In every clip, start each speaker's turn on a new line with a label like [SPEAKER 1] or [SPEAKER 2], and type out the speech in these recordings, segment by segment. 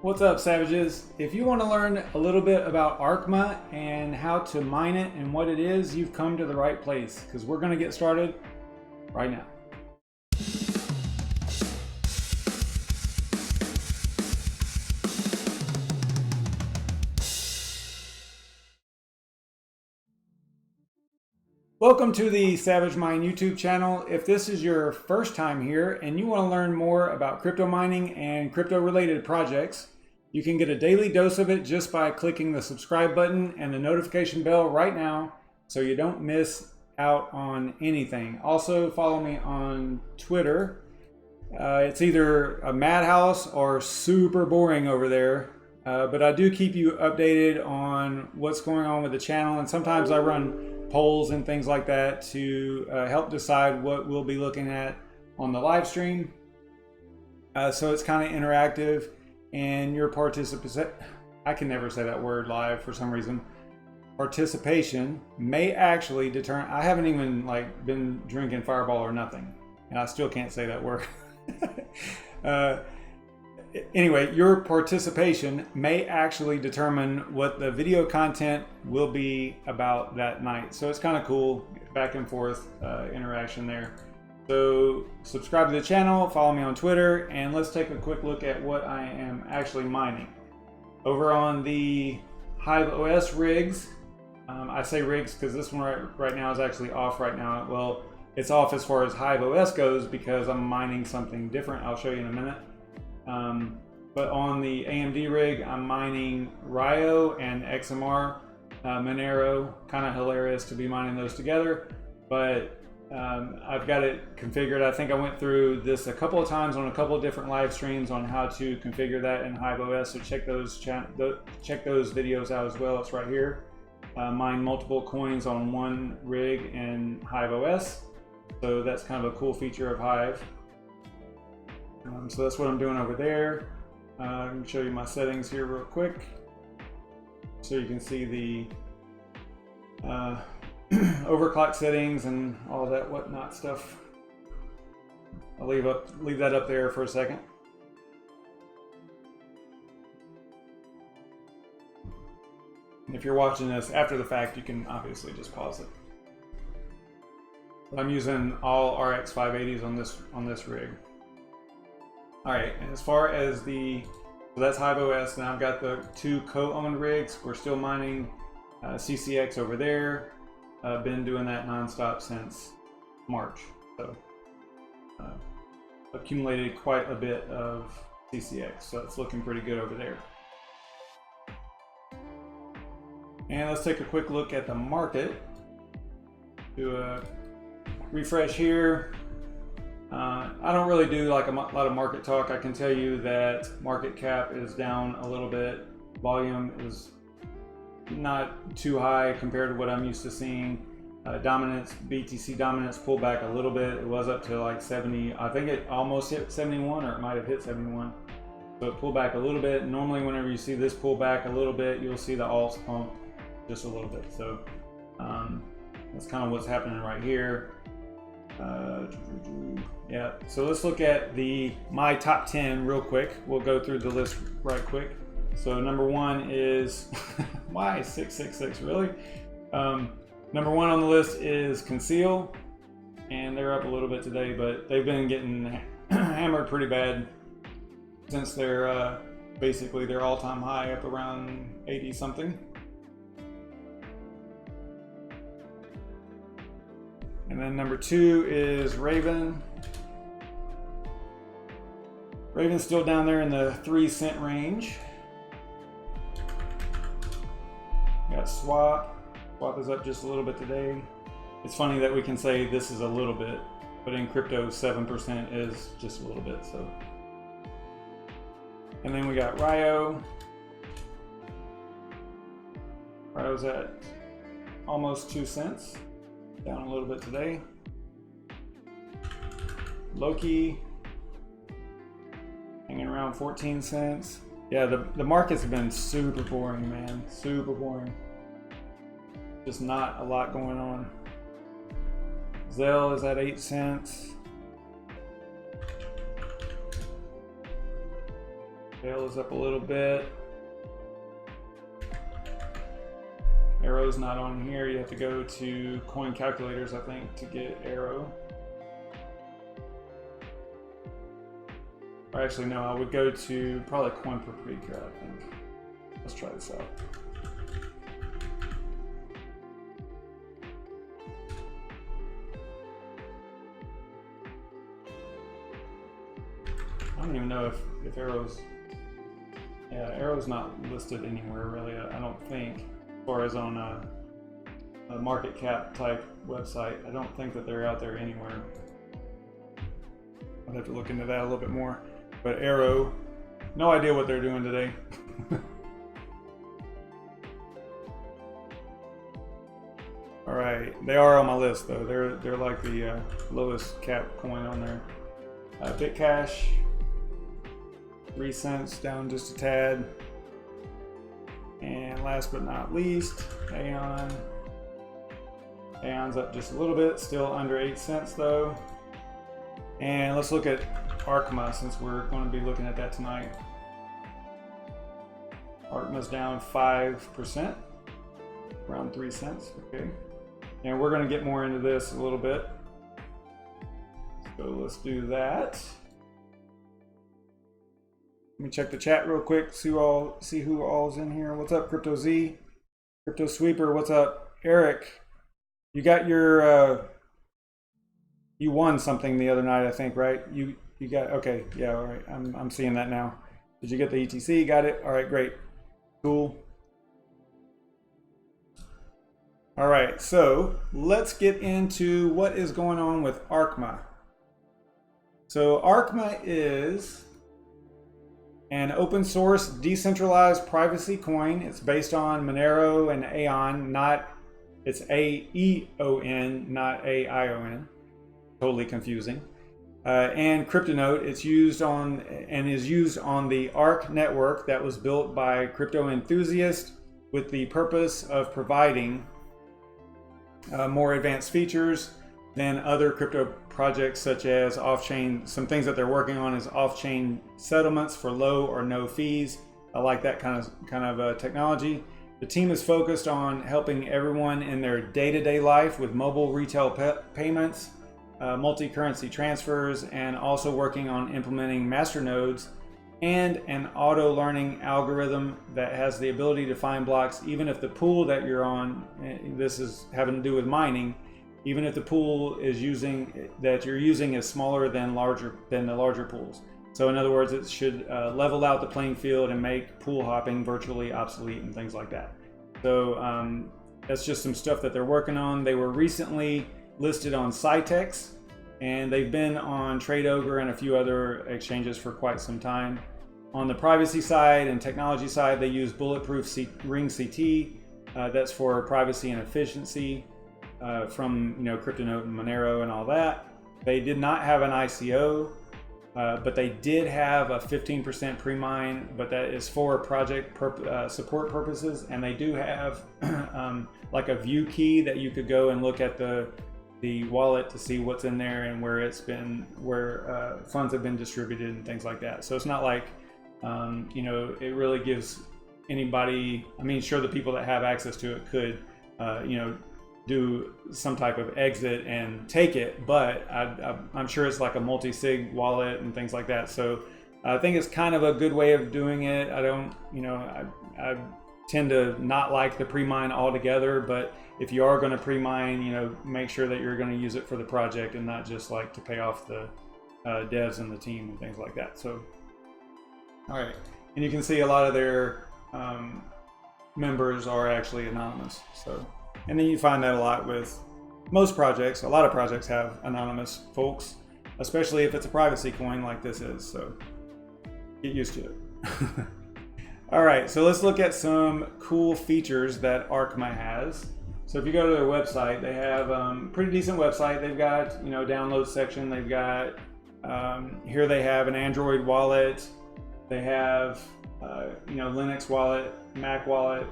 [SPEAKER 1] What's up, Savages? If you want to learn a little bit about ArQmA and how to mine it and what it is, you've come to the right place because we're going to get started right now. Welcome to the SavageMine YouTube channel. If this is your first time here and you want to learn more about crypto mining and crypto related projects, you can get a daily dose of it just by clicking the subscribe button and the notification bell right now so you don't miss out on anything. Also follow me on Twitter. It's either a madhouse or super boring over there, but I do keep you updated on what's going on with the channel, and sometimes I run polls and things like that to help decide what we'll be looking at on the live stream. So it's kind of interactive, and your participation, I can never say that word live for some reason, participation may actually determine, I haven't even been drinking Fireball or nothing, and I still can't say that word. Anyway, your participation may actually determine what the video content will be about that night. So it's kind of cool, back and forth interaction there. So subscribe to the channel, follow me on Twitter, and let's take a quick look at what I am actually mining. Over on the Hive OS rigs, I say rigs because this one right now is actually off right now. Well, it's off as far as Hive OS goes because I'm mining something different. I'll show you in a minute. But on the AMD rig, I'm mining Rio and XMR Monero. Kind of hilarious to be mining those together, but I've got it configured. I think I went through this a couple of times on a couple of different live streams on how to configure that in Hive OS. So check those videos out as well. It's right here. Mine multiple coins on one rig in Hive OS. So that's kind of a cool feature of Hive. So that's what I'm doing over there. I can show you my settings here real quick so you can see the overclock settings and all that whatnot stuff. I'll leave that up there for a second. And if you're watching this after the fact, you can obviously just pause it. But I'm using all RX 580s on this rig. All right, and as far as so that's Hive OS, and I've got the two co-owned rigs. We're still mining CCX over there. Been doing that nonstop since March, so accumulated quite a bit of CCX, so it's looking pretty good over there. And let's take a quick look at the market. Do a refresh here. I don't really do like a lot of market talk. I can tell you that market cap is down a little bit. Volume is not too high compared to what I'm used to seeing. Dominance, BTC dominance pulled back a little bit. It was up to like 70. I think it almost hit 71, or it might have hit 71. So it pulled back a little bit. Normally whenever you see this pull back a little bit, you'll see the alts pump just a little bit. So that's kind of what's happening right here. Yeah, so let's look at my top 10 real quick. We'll go through the list right quick. So number one is why 666 really? Number one on the list is Conceal, and they're up a little bit today, but they've been getting hammered pretty bad since they're basically their all-time high up around 80 something. And then number two is Raven. Raven's still down there in the 3-cent range. Got Swap. Swap is up just a little bit today. It's funny that we can say this is a little bit, but in crypto 7% is just a little bit. So, and then we got Rio. Rio's at almost 2 cents. Down a little bit today. Loki hanging around 14 cents. Yeah, the markets have been super boring, man. Super boring. Just not a lot going on. Zell is at 8 cents. Tail is up a little bit. Arrow's not on here. You have to go to coin calculators, I think, to get arrow. Or actually, no, I would go to probably coin per precure, I think. Let's try this out. I don't even know if arrows. Yeah, arrow's not listed anywhere really. I don't think, as far as on a market cap type website. I don't think that they're out there anywhere. I'd have to look into that a little bit more. But arrow, no idea what they're doing today. All right, they are on my list though. They're like the lowest cap coin on there. Bitcash, 3 cents down just a tad. And last but not least, Aeon. Aeon's up just a little bit, still under 8 cents though. And let's look at ArQmA since we're going to be looking at that tonight. ArQmA's down 5%, around 3 cents. Okay, and we're going to get more into this a little bit. So let's do that. Let me check the chat real quick, see who all's in here. What's up, Crypto Z? Crypto Sweeper, what's up? Eric, you got your you won something the other night, I think, right? You got, okay, yeah, all right. I'm seeing that now. Did you get the ETC? Got it? All right, great. Cool. All right, so let's get into what is going on with ArQmA. So ArQmA is an open source decentralized privacy coin. It's based on Monero and Aeon, it's A-E-O-N, not A-I-O-N. Totally confusing. And CryptoNote, it's used on and is used on the ARC network that was built by crypto enthusiasts with the purpose of providing more advanced features than other crypto projects, such as off-chain. Some things that they're working on is off-chain settlements for low or no fees. I like that kind of technology. The team is focused on helping everyone in their day-to-day life with mobile retail payments, multi-currency transfers, and also working on implementing masternodes and an auto-learning algorithm that has the ability to find blocks even if the pool that you're on, this is having to do with mining, even if the pool is that you're using is smaller than the larger pools. So in other words, it should level out the playing field and make pool hopping virtually obsolete and things like that. So that's just some stuff that they're working on. They were recently listed on Cytex, and they've been on TradeOgre and a few other exchanges for quite some time. On the privacy side and technology side, they use bulletproof ring CT. That's for privacy and efficiency from CryptoNote and Monero and all that. They did not have an ICO, but they did have a 15% pre-mine, but that is for project support purposes. And they do have like a view key that you could go and look at the wallet to see what's in there and where funds have been distributed and things like that. So it's not like it really gives anybody, sure, the people that have access to it could do some type of exit and take it, but I'm sure it's like a multi-sig wallet and things like that. So I think it's kind of a good way of doing it. I tend to not like the pre-mine altogether, but if you are going to pre-mine, make sure that you're going to use it for the project and not just like to pay off the devs and the team and things like that. So, all right, and you can see a lot of their members are actually anonymous. So, and then you find that a lot with most projects. A lot of projects have anonymous folks, especially if it's a privacy coin like this is. So, get used to it. All right, so let's look at some cool features that ArQmA has. So if you go to their website, they have a pretty decent website. They've got, download section. They've got, here they have an Android wallet. They have, Linux wallet, Mac wallet,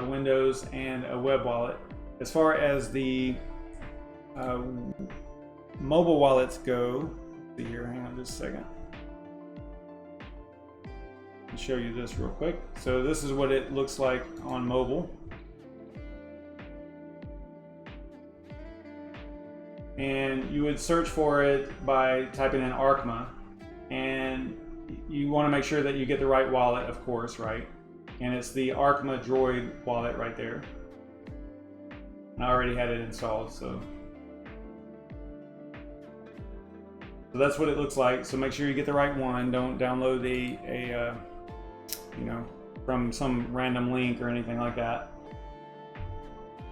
[SPEAKER 1] Windows, and a web wallet. As far as the mobile wallets go, let's see here, hang on just a second. I'll show you this real quick. So this is what it looks like on mobile. And you would search for it by typing in ArQmA, and you want to make sure that you get the right wallet, of course, right? And it's the ArQmA Droid wallet right there. I already had it installed, so that's what it looks like. So make sure you get the right one. Don't download you know, from some random link or anything like that.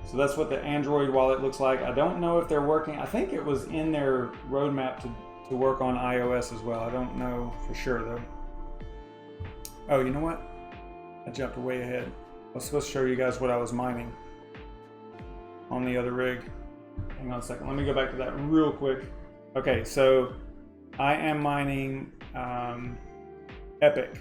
[SPEAKER 1] So that's what the Android wallet looks like. I don't know if they're working. I think it was in their roadmap to work on iOS as well. I don't know for sure though. Oh, you know what? I jumped way ahead. I was supposed to show you guys what I was mining on the other rig. Hang on a second. Let me go back to that real quick. Okay, so I am mining Epic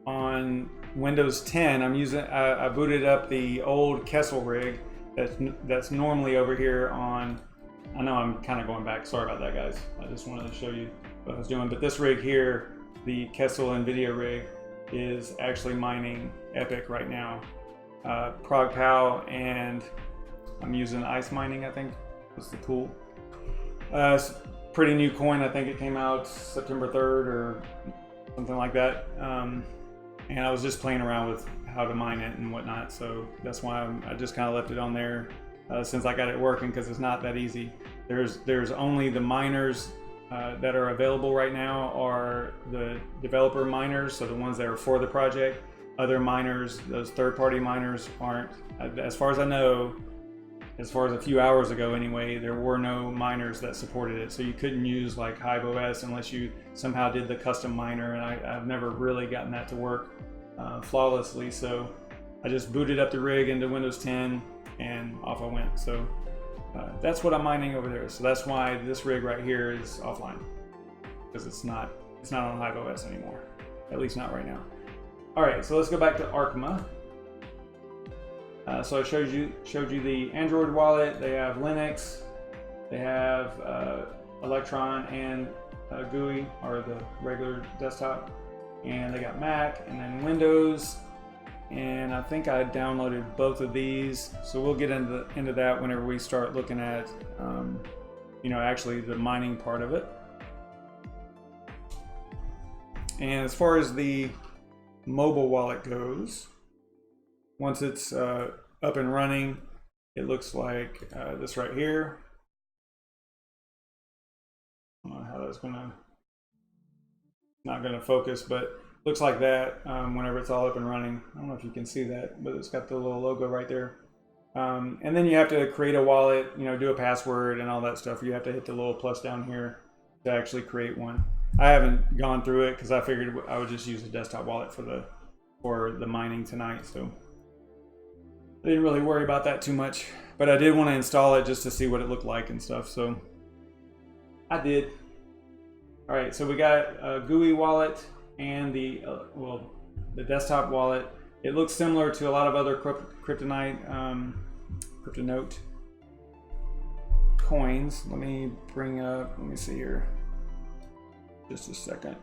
[SPEAKER 1] on Windows 10. I'm using. I booted up the old Kessel rig that's normally over here on. I know I'm kind of going back. Sorry about that, guys. I just wanted to show you what I was doing. But this rig here, the Kessel NVIDIA rig, is actually mining Epic right now. ProgPow, and I'm using ice mining. I think was the tool. It's a pretty new coin. I think it came out September 3rd or something like that. And I was just playing around with how to mine it and whatnot, so that's why I just kind of left it on there since I got it working, because it's not that easy. There's only the miners that are available right now are the developer miners, so the ones that are for the project. Other miners, those third-party miners, aren't. As far as I know, as far as a few hours ago anyway, there were no miners that supported it, so you couldn't use like HiveOS unless you somehow did the custom miner, and I've never really gotten that to work flawlessly. So I just booted up the rig into Windows 10 and off I went. So that's what I'm mining over there. So that's why this rig right here is offline, because it's not on HiveOS anymore, at least not right now. All right, so let's go back to ArQmA. So I showed you the Android wallet. They have Linux, they have Electron and GUI, or the regular desktop, and they got Mac and then Windows. And I think I downloaded both of these, so we'll get into that whenever we start looking at you know, actually the mining part of it. And as far as the mobile wallet goes, once it's up and running, it looks like this right here. I don't know how that's not gonna focus, but looks like that whenever it's all up and running. I don't know if you can see that, but it's got the little logo right there. And then you have to create a wallet, you know, do a password and all that stuff. You have to hit the little plus down here to actually create one. I haven't gone through it because I figured I would just use a desktop wallet for the mining tonight, so I didn't really worry about that too much. But I did want to install it just to see what it looked like and stuff, so I did. All right, so we got a GUI wallet and the desktop wallet. It looks similar to a lot of other Kryptonite, Kryptonote coins. Let me see here, just a second.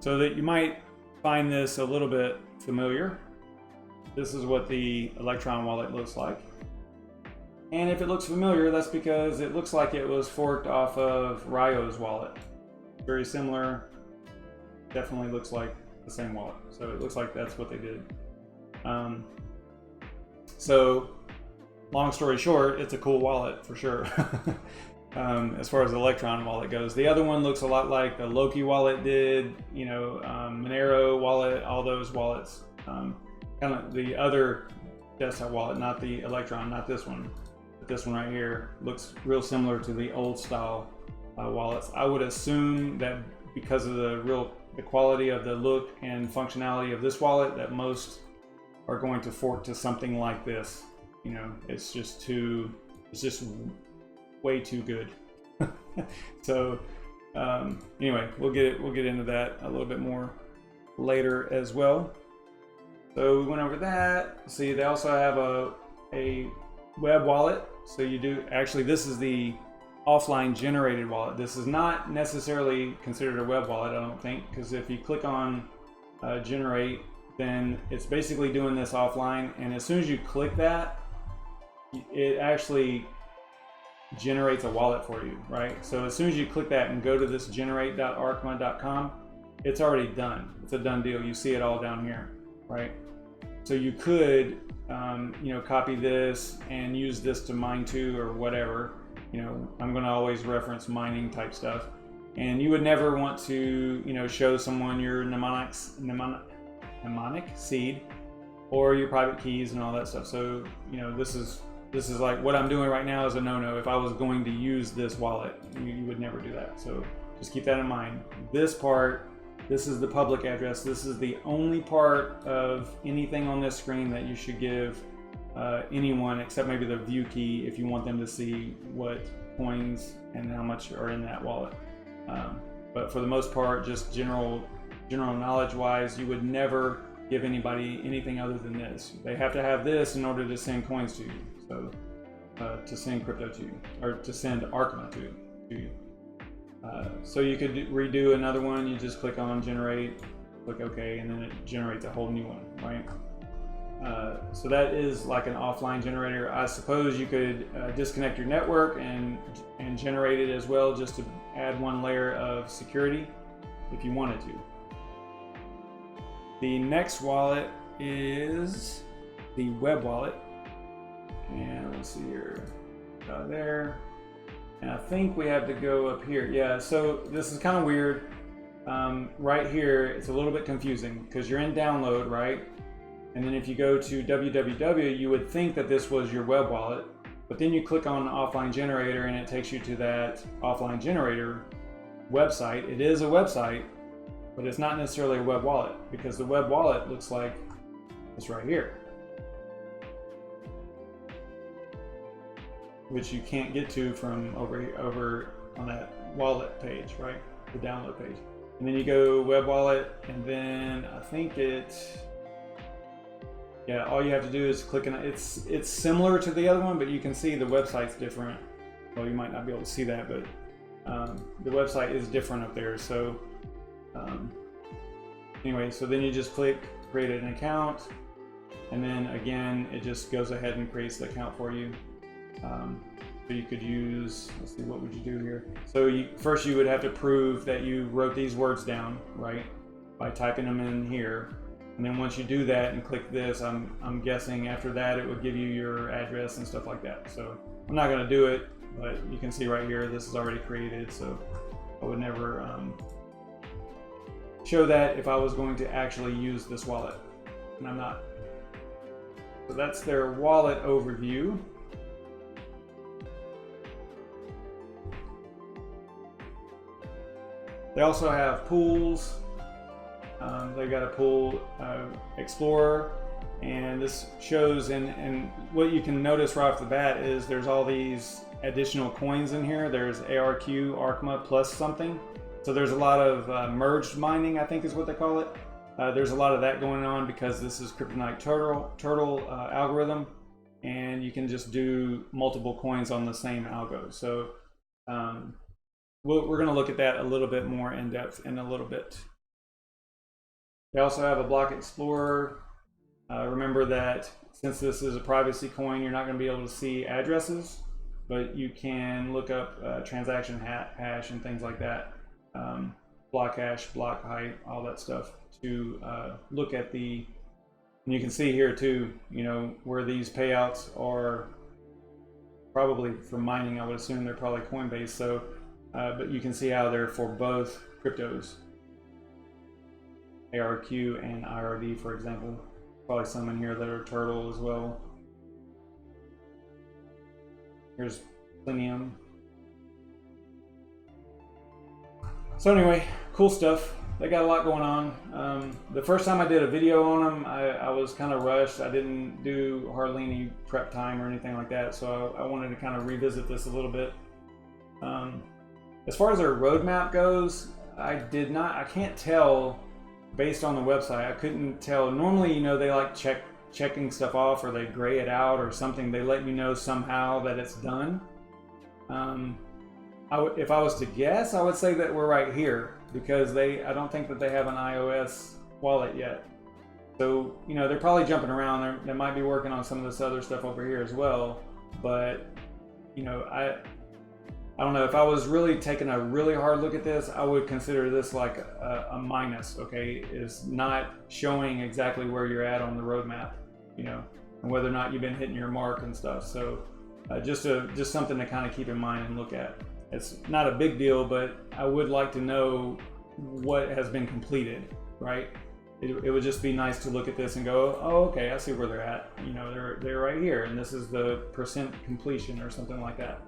[SPEAKER 1] So that you might find this a little bit familiar. This is what the Electron wallet looks like. And if it looks familiar, that's because it looks like it was forked off of Ryo's wallet. Very similar, definitely looks like the same wallet. So it looks like that's what they did. So long story short, it's a cool wallet for sure. As far as the Electron wallet goes. The other one looks a lot like the Loki wallet did, you know, Monero wallet, all those wallets. Kind of the other desktop wallet, not the Electron, not this one. But this one right here looks real similar to the old style wallets. I would assume that because of the real the quality of the look and functionality of this wallet that most are going to fork to something like this. You know, it's just way too good. So anyway, we'll get into that a little bit more later as well. So we went over that. See, they also have a web wallet. So you do, actually this is the offline generated wallet. This is not necessarily considered a web wallet, I don't think, because if you click on generate, then it's basically doing this offline, and as soon as you click that, it actually generates a wallet for you, right? So as soon as you click that and go to this generate.arqma.com, it's already done. It's a done deal. You see it all down here, right? So you could you know, copy this and use this to mine to or whatever. You know, I'm going to always reference mining type stuff, and you would never want to, you know, show someone your mnemonic seed or your private keys and all that stuff. So, you know, this is like what I'm doing right now is a no-no. If I was going to use this wallet, you would never do that. So just keep that in mind. This part, this is the public address. This is the only part of anything on this screen that you should give anyone, except maybe the view key, if you want them to see what coins and how much are in that wallet. But for the most part, just general knowledge wise, you would never give anybody anything other than this. They have to have this in order to send coins to you. So to send crypto to you, or to send ArQmA to you. So you could redo another one. You just click on generate, click OK, and then it generates a whole new one, right? So that is like an offline generator. I suppose you could disconnect your network and generate it as well, just to add one layer of security if you wanted to. The next wallet is the web wallet, and let's see here, there, and I think we have to go up here. Yeah, so this is kind of weird. Right here, it's a little bit confusing because you're in download, right? And then if you go to www, you would think that this was your web wallet, but then you click on offline generator and it takes you to that offline generator website. It is a website, but it's not necessarily a web wallet, because the web wallet looks like this right here, which you can't get to from over on that wallet page, right? The download page. And then you go web wallet, and then I think yeah, all you have to do is click on it. It's similar to the other one, but you can see the website's different. Well, you might not be able to see that, but the website is different up there. So anyway, so then you just click create an account, and then again, it just goes ahead and creates the account for you. So you could use, let's see, what would you do here? So first you would have to prove that you wrote these words down, right? By typing them in here. And then once you do that and click this, I'm guessing after that it would give you your address and stuff like that. So I'm not going to do it, but you can see right here this is already created. So I would never show that if I was going to actually use this wallet, and I'm not. So that's their wallet overview. They also have pools. They've got a pool explorer, and this shows, and what you can notice right off the bat is there's all these additional coins in here. There's ArQmA plus something. So there's a lot of merged mining, I think is what they call it. There's a lot of that going on because this is Kryptonite turtle algorithm, and you can just do multiple coins on the same algo. So we're going to look at that a little bit more in depth in a little bit. They also have a block explorer. Remember that since this is a privacy coin, you're not going to be able to see addresses, but you can look up transaction hash and things like that, block hash, block height, all that stuff to look at the. And you can see here too, you know, where these payouts are probably from mining. I would assume they're probably Coinbase. So, but you can see how they're for both cryptos. ARQ and IRD, for example. Probably some in here that are turtle as well. Here's Plinium. So anyway, cool stuff. they got a lot going on. The first time I did a video on them, I was kind of rushed. I didn't do hardly any prep time or anything like that, so I wanted to kind of revisit this a little bit. As far as their roadmap goes, I can't tell based on the website. I couldn't tell. Normally, you know, they like checking stuff off, or they gray it out or something. They let you know somehow that it's done. If I was to guess, I would say that we're right here, because I don't think that they have an iOS wallet yet. So, you know, they're probably jumping around. They might be working on some of this other stuff over here as well. But, you know, I don't know. If I was really taking a really hard look at this, I would consider this like a minus, okay? Is not showing exactly where you're at on the roadmap, you know, and whether or not you've been hitting your mark and stuff. So just something to kind of keep in mind and look at. It's not a big deal, but I would like to know what has been completed, right? It would just be nice to look at this and go, oh, okay, I see where they're at. You know, they're right here, and this is the percent completion or something like that.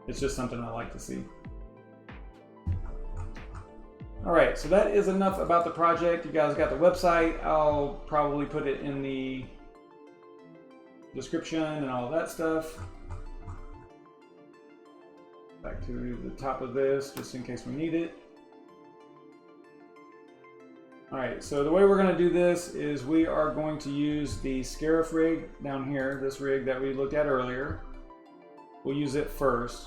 [SPEAKER 1] It's just something I like to see. All right, so that is enough about the project. You guys got the website. I'll probably put it in the description and all that stuff. Back to the top of this, just in case we need it. All right, so the way we're gonna do this is we are going to use the Scarif rig down here, this rig that we looked at earlier. We'll use it first.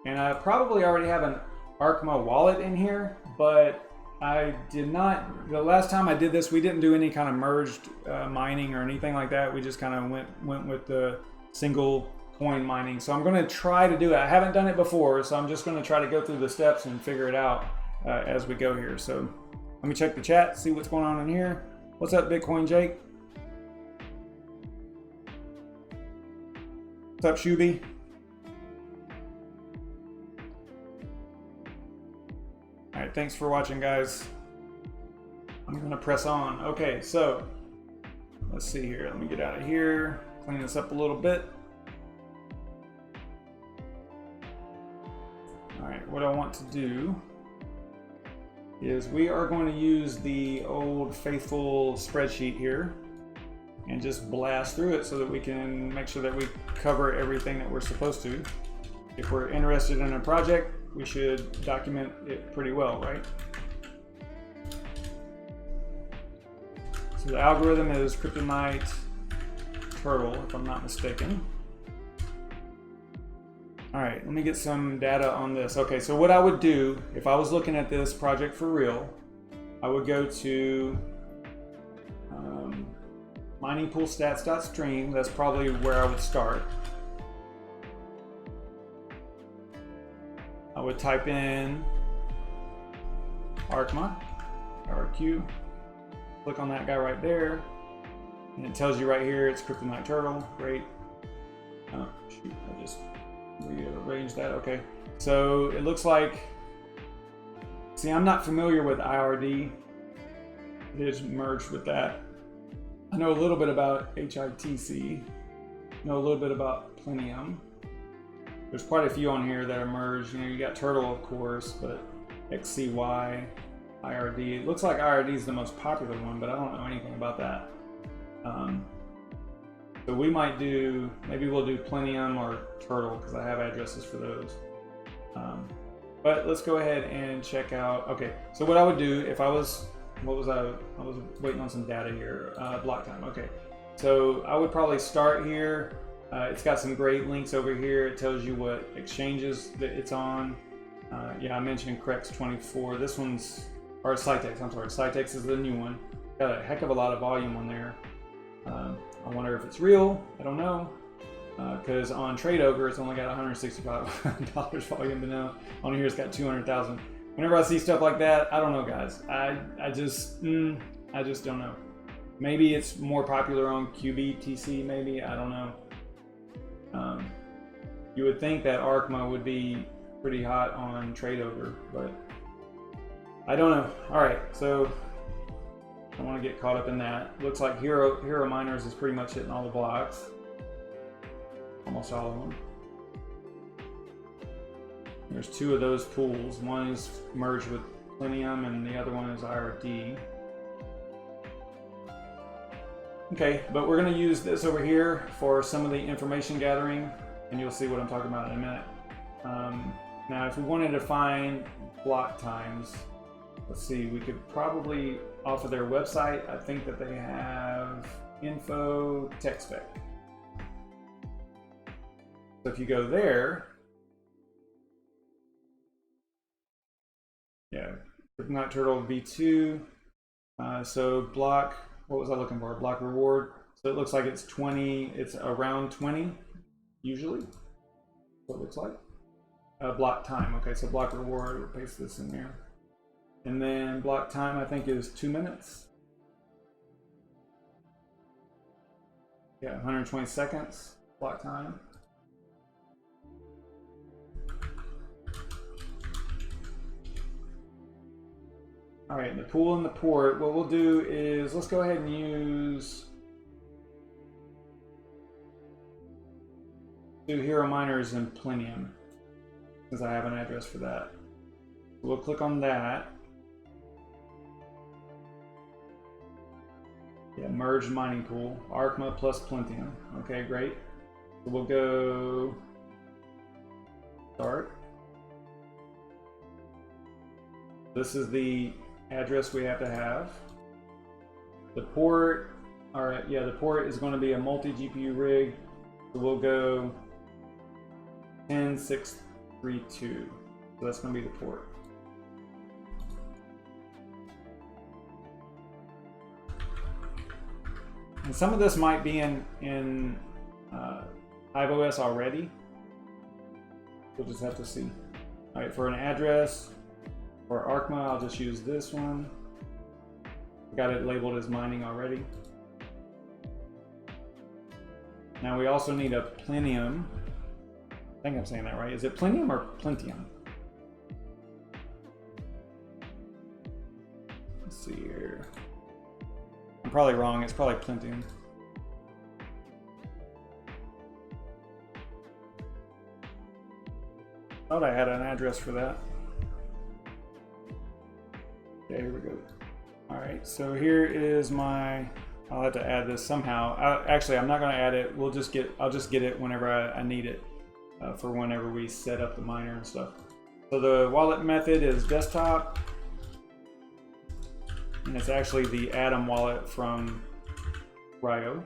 [SPEAKER 1] And I probably already have an ArQmA wallet in here, but I did not, the last time I did this, we didn't do any kind of merged mining or anything like that. We just kind of went with the single coin mining. So I'm going to try to do it. I haven't done it before, so I'm just going to try to go through the steps and figure it out as we go here. So let me check the chat, see what's going on in here. What's up, Bitcoin Jake? What's up, Shuby? All right, thanks for watching, guys. I'm going to press on. Okay, so let's see here. Let me get out of here, clean this up a little bit. All right, what I want to do is we are going to use the old faithful spreadsheet here and just blast through it so that we can make sure that we cover everything that we're supposed to. If we're interested in a project, we should document it pretty well, right? So the algorithm is kryptonite turtle, if I'm not mistaken. All right, let me get some data on this. Okay, so what I would do if I was looking at this project for real, I would go to mining pool stats.stream. That's probably where I would start. I would type in ArQmA, RQ, click on that guy right there, and it tells you right here it's kryptonite turtle. Great. Oh shoot, I just rearrange that. Okay, so it looks like, see, I'm not familiar with IRD. It is merged with that. I know a little bit about HITC, know a little bit about Plenium. There's quite a few on here that are merged. You know, you got turtle, of course, but XCY, IRD. It looks like IRD is the most popular one, but I don't know anything about that. So we might do, maybe we'll do Plenium or Turtle, because I have addresses for those. But let's go ahead and check out. Okay, so what I would do if I was, I was waiting on some data here. Block time. Okay, so I would probably start here. It's got some great links over here. It tells you what exchanges that it's on. Yeah, I mentioned Crex24. This one's, or Cytex, I'm sorry. Cytex is the new one. Got a heck of a lot of volume on there. I wonder if it's real. I don't know. Because on TradeOgre, it's only got $165 volume, but now on here it's got 200,000. Whenever I see stuff like that, I don't know, guys. I just don't know. Maybe it's more popular on QBTC, maybe, I don't know. You would think that ArQmA would be pretty hot on TradeOgre, but I don't know. All right, so I don't want to get caught up in that. Looks like Hero Miners is pretty much hitting all the blocks. Almost all of them. There's two of those pools. One is merged with Plenium, and the other one is IRD. Okay, but we're going to use this over here for some of the information gathering, and you'll see what I'm talking about in a minute. Now, if we wanted to find block times, let's see, we could probably, off of their website, I think that they have info tech spec. So if you go there, yeah, Not Turtle V2. So block, what was I looking for? Block reward. So it looks like it's 20, it's around 20 usually. What it looks like. Block time. Okay, so block reward, we'll paste this in there. And then block time, I think, is 2 minutes. Yeah, 120 seconds block time. All right, the pool and the port, what we'll do is, let's go ahead and use Hero Miners and Plenium, since I have an address for that. We'll click on that. Yeah, merged mining pool, ArQmA plus Plentium. Okay, great. So we'll go start. This is the address we have to have. The port, all right, yeah, the port is going to be a multi-GPU rig. So we'll go 10632. So that's going to be the port. And some of this might be in HiveOS already. We'll just have to see. All right, for an address, for ArQmA, I'll just use this one. I got it labeled as mining already. Now we also need a Plenium. I think I'm saying that right. Is it Plenium or Plentium? Let's see here. I'm probably wrong. It's probably Plentium. Thought I had an address for that. Okay, here we go. All right, so here is my, I'll have to add this somehow. Actually, I'm not going to add it. I'll just get it whenever I need it for whenever we set up the miner and stuff. So the wallet method is desktop, and it's actually the Atom wallet from Rio.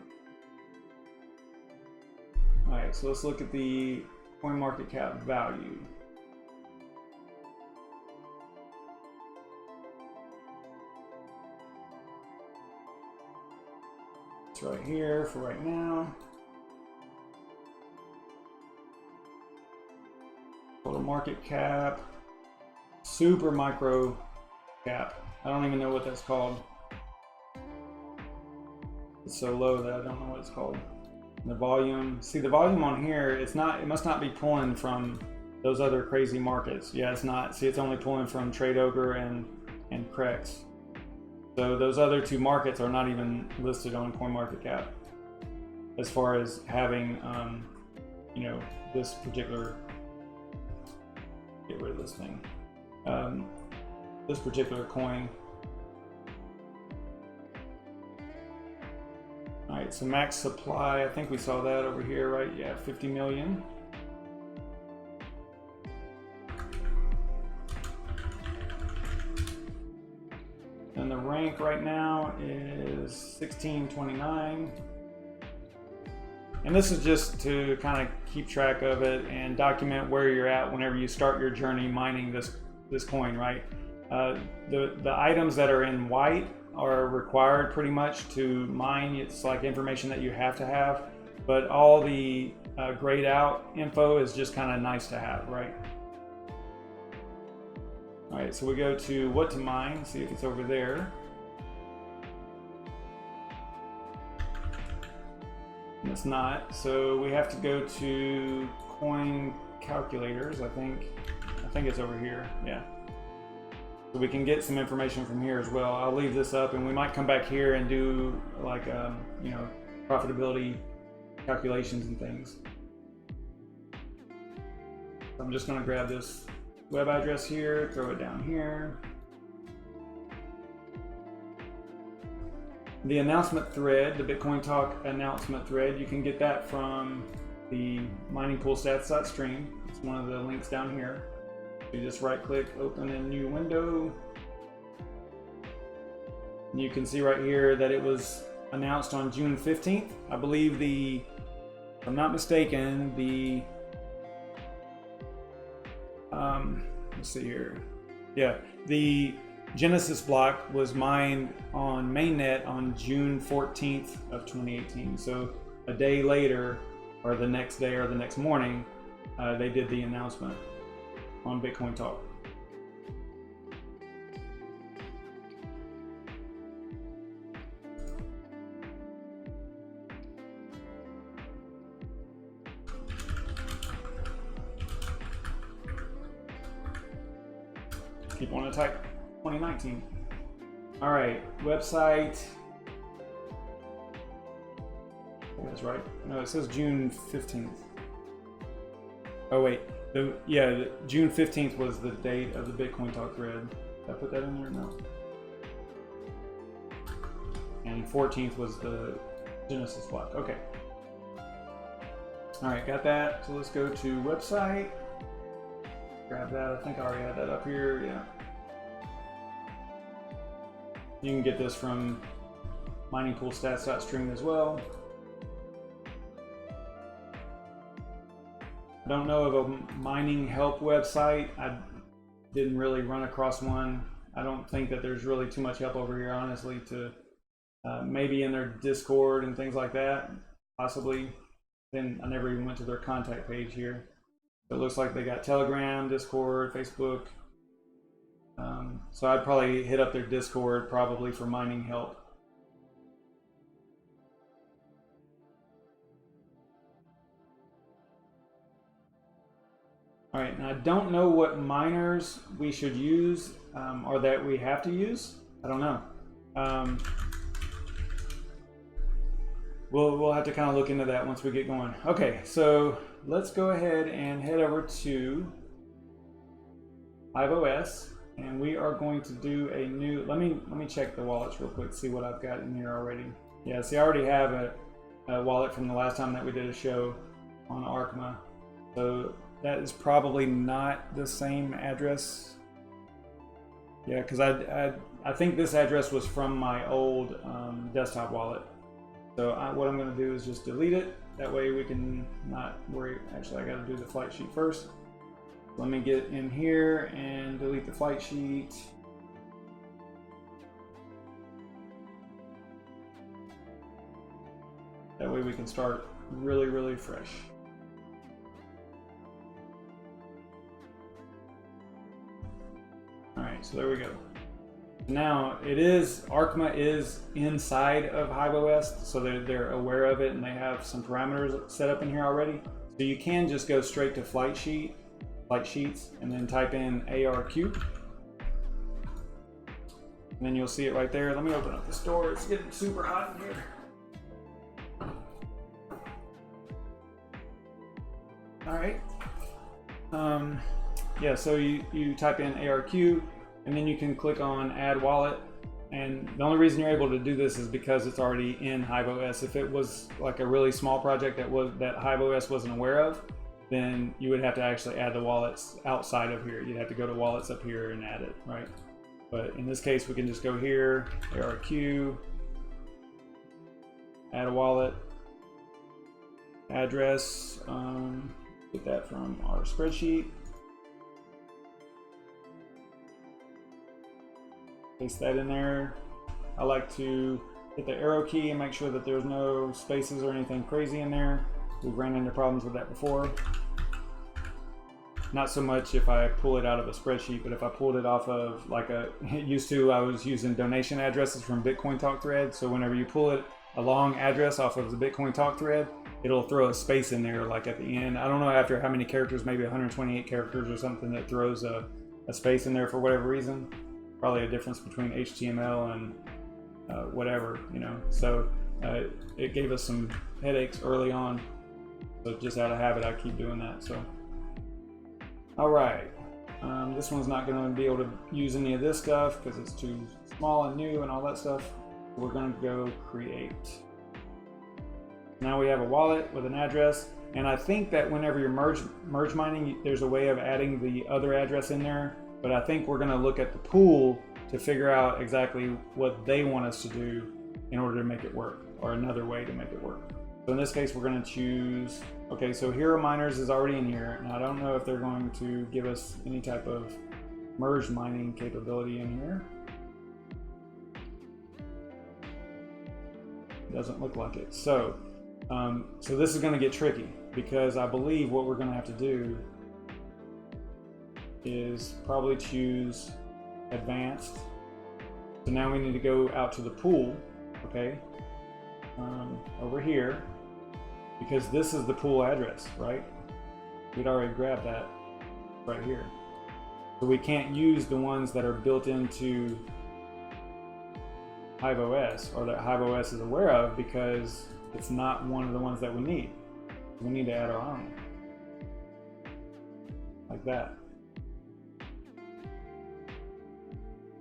[SPEAKER 1] All right, so let's look at the CoinMarketCap value. It's right here for right now. Total market cap, super micro cap. I don't even know what that's called. It's so low that I don't know what it's called. And the volume, see the volume on here, it's not, it must not be pulling from those other crazy markets. Yeah, it's not. See, it's only pulling from Trade Ogre and Crex. So those other two markets are not even listed on CoinMarketCap as far as having, you know, this particular, get rid of this thing, this particular coin. All right, so max supply, I think we saw that over here, right? Yeah, 50 million. And the rank right now is 1629. And this is just to kind of keep track of it and document where you're at whenever you start your journey mining this coin, right? The items that are in white are required pretty much to mine. It's like information that you have to have, but all the grayed out info is just kind of nice to have, right? All right, so we go to what to mine, see if it's over there. And it's not, so we have to go to coin calculators, I think it's over here, yeah. So we can get some information from here as well. I'll leave this up and we might come back here and do like, you know, profitability calculations and things. So I'm just gonna grab this web address here, throw it down here. the announcement thread, the Bitcoin Talk announcement thread, you can get that from the miningpoolstats.stream. It's one of the links down here. You just right click, open a new window. And you can see right here that it was announced on June 15th. I believe if I'm not mistaken, let's see here. Yeah, the Genesis block was mined on mainnet on June 14th of 2018. So a day later, or the next day or the next morning, they did the announcement on Bitcoin Talk. Keep on to type 2019. All right, website. That's right. No, it says June 15th. Oh wait, June 15th was the date of the Bitcoin Talk thread. Did I put that in there? No. And 14th was the Genesis block. Okay. All right, got that. So let's go to website. Grab that. I think I already had that up here. Yeah. You can get this from miningpoolstats.stream as well. I don't know of a mining help website. I didn't really run across one. I don't think that there's really too much help over here, honestly, to maybe in their Discord and things like that, possibly. Then I never even went to their contact page here. It looks like they got Telegram, Discord, Facebook. So I'd probably hit up their Discord probably for mining help. All right, now I don't know what miners we should use or that we have to use. I don't know. We'll have to kind of look into that once we get going. Okay, so let's go ahead and head over to HiveOS, and we are going to do a new. Let me check the wallets real quick, see what I've got in here already. Yeah, see, I already have a wallet from the last time that we did a show on ArQmA, so that is probably not the same address. Yeah, because I think this address was from my old desktop wallet. So what I'm going to do is just delete it. That way we can not worry. Actually, I got to do the flight sheet first. Let me get in here and delete the flight sheet. That way we can start really, really fresh. All right, so there we go. Now ArQmA is inside of HiveOS, so they're aware of it and they have some parameters set up in here already. So you can just go straight to flight sheets, and then type in ARQ. And then you'll see it right there. Let me open up this door. It's getting super hot in here. All right. Yeah, so you type in ARQ, and then you can click on Add Wallet. And the only reason you're able to do this is because it's already in HiveOS. If it was like a really small project that HiveOS wasn't aware of, then you would have to actually add the wallets outside of here. You'd have to go to wallets up here and add it, right? But in this case, we can just go here, ARQ, add a wallet, address, get that from our spreadsheet. Paste that in there. I like to hit the arrow key and make sure that there's no spaces or anything crazy in there. We've ran into problems with that before. Not so much if I pull it out of a spreadsheet, but if I pulled it off of like I was using donation addresses from Bitcoin Talk thread. So whenever you pull a long address off of the Bitcoin Talk thread, it'll throw a space in there like at the end. I don't know after how many characters, maybe 128 characters or something, that throws a space in there for whatever reason. Probably a difference between HTML and whatever, you know. So it gave us some headaches early on. So just out of habit, I keep doing that. So, all right, this one's not going to be able to use any of this stuff because it's too small and new and all that stuff. We're going to go create. Now we have a wallet with an address, and I think that whenever you're merge mining, there's a way of adding the other address in there, but I think we're going to look at the pool to figure out exactly what they want us to do in order to make it work, or another way to make it work. So in this case, we're going to choose, okay, so Hero Miners is already in here, and I don't know if they're going to give us any type of merge mining capability in here. Doesn't look like it. So this is going to get tricky, because I believe what we're going to have to do is probably choose advanced. So now we need to go out to the pool, okay, over here, because this is the pool address, right? We'd already grabbed that right here. So we can't use the ones that are built into HiveOS, or that HiveOS is aware of, because it's not one of the ones that we need. We need to add our own, like that.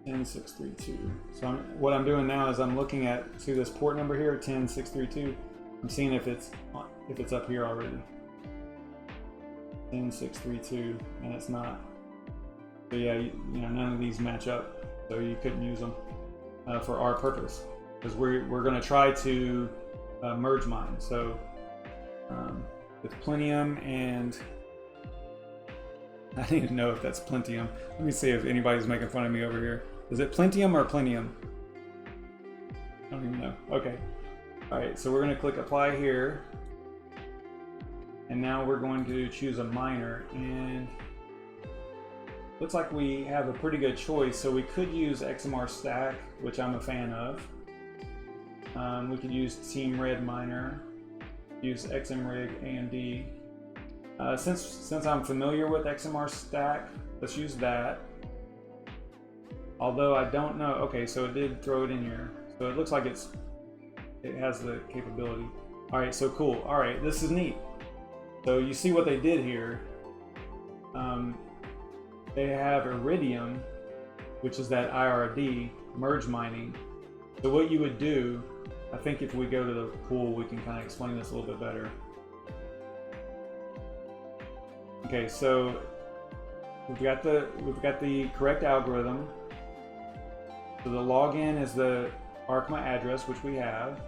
[SPEAKER 1] 10632. So what I'm doing now is I'm looking at, see this port number here, 10632. I'm seeing if it's up here already. 10632, and it's not. So yeah, you know, none of these match up, so you couldn't use them for our purpose, because we're going to try to merge mine. So with Plentium, and I need to know if that's Plentium. Let me see if anybody's making fun of me over here. Is it Plentium or Plentium? I don't even know. Okay. All right, so we're going to click apply here, and now we're going to choose a miner, and looks like we have a pretty good choice. So we could use xmr-stak, which I'm a fan of. We could use Team Red Miner, use xmr-AMD. Since I'm familiar with xmr-stak, let's use that. Although I don't know, okay, so it did throw it in here. So it looks like it has the capability. All right, so cool. All right, this is neat. So you see what they did here. They have Iridium, which is that IRD, merge mining. So what you would do, I think if we go to the pool, we can kind of explain this a little bit better. Okay, so we've got the correct algorithm. So the login is the ArQmA address, which we have.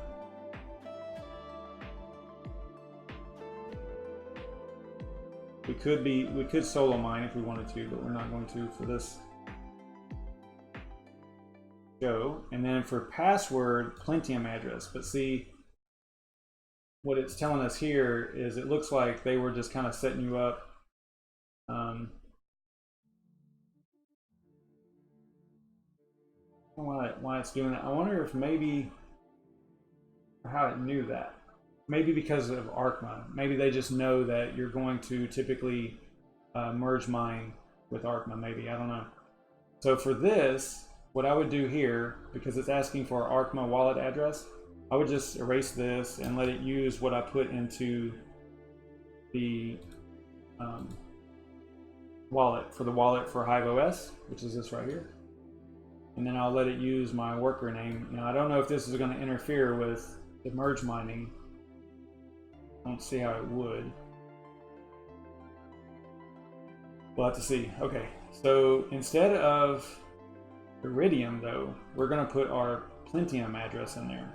[SPEAKER 1] We could solo mine if we wanted to, but we're not going to for this show. And then for password, Plentium address. But see, what it's telling us here is it looks like they were just kind of setting you up. Why it's doing that. I wonder if maybe how it knew that. Maybe because of ArQmA. Maybe they just know that you're going to typically merge mine with ArQmA. Maybe, I don't know. So for this, what I would do here, because it's asking for our ArQmA wallet address, I would just erase this and let it use what I put into the wallet for HiveOS, which is this right here. And then I'll let it use my worker name. Now I don't know if this is going to interfere with the merge mining. I don't see how it would. We'll have to see. Okay, so instead of Iridium though, we're going to put our Plentium address in there.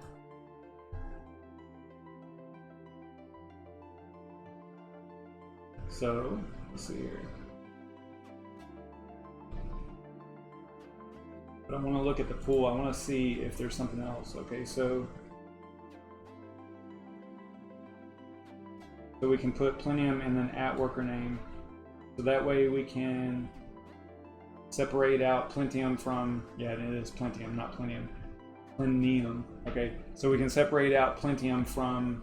[SPEAKER 1] So let's see here. But I want to look at the pool. I want to see if there's something else. Okay, so we can put Plentium and then at worker name. So that way we can separate out Plentium from, yeah, it is Plentium, not Plentium. Plentium. Okay, so we can separate out Plentium from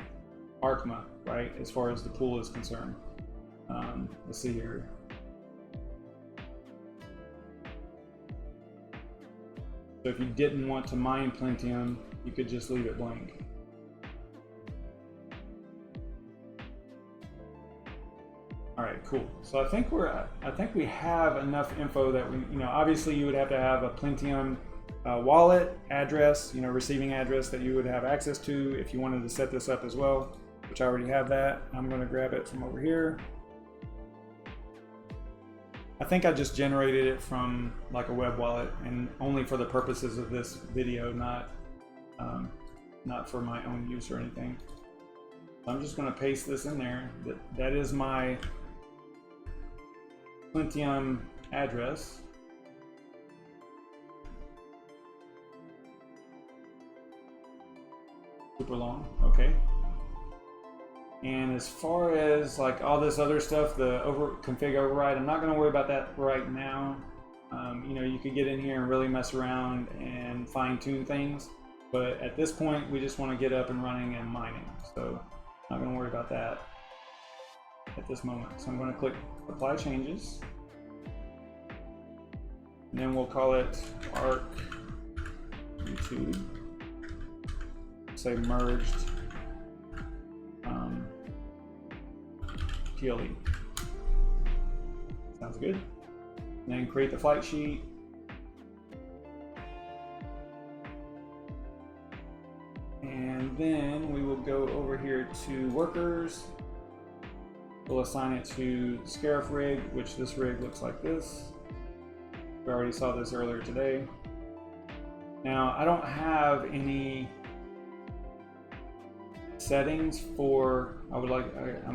[SPEAKER 1] ArQmA, right, as far as the pool is concerned. Let's see here. So if you didn't want to mine Plentium, you could just leave it blank. All right, cool. So I think we have enough info that we, you know, obviously you would have to have a Plentium wallet address, you know, receiving address that you would have access to if you wanted to set this up as well, which I already have that. I'm going to grab it from over here. I think I just generated it from like a web wallet and only for the purposes of this video, not for my own use or anything. So I'm just going to paste this in there. That is my Pentium address. Super long, okay. And as far as like all this other stuff, the config override, I'm not going to worry about that right now. You know, you could get in here and really mess around and fine tune things, but at this point we just want to get up and running and mining, so I'm not going to worry about that at this moment. So I'm going to click apply changes, and then we'll call it arc YouTube, say merged PLE. Sounds good. And then create the flight sheet. And then we will go over here to workers. We'll assign it to Scarif rig, which this rig looks like this. We already saw this earlier today. Now, I don't have any settings for, I'm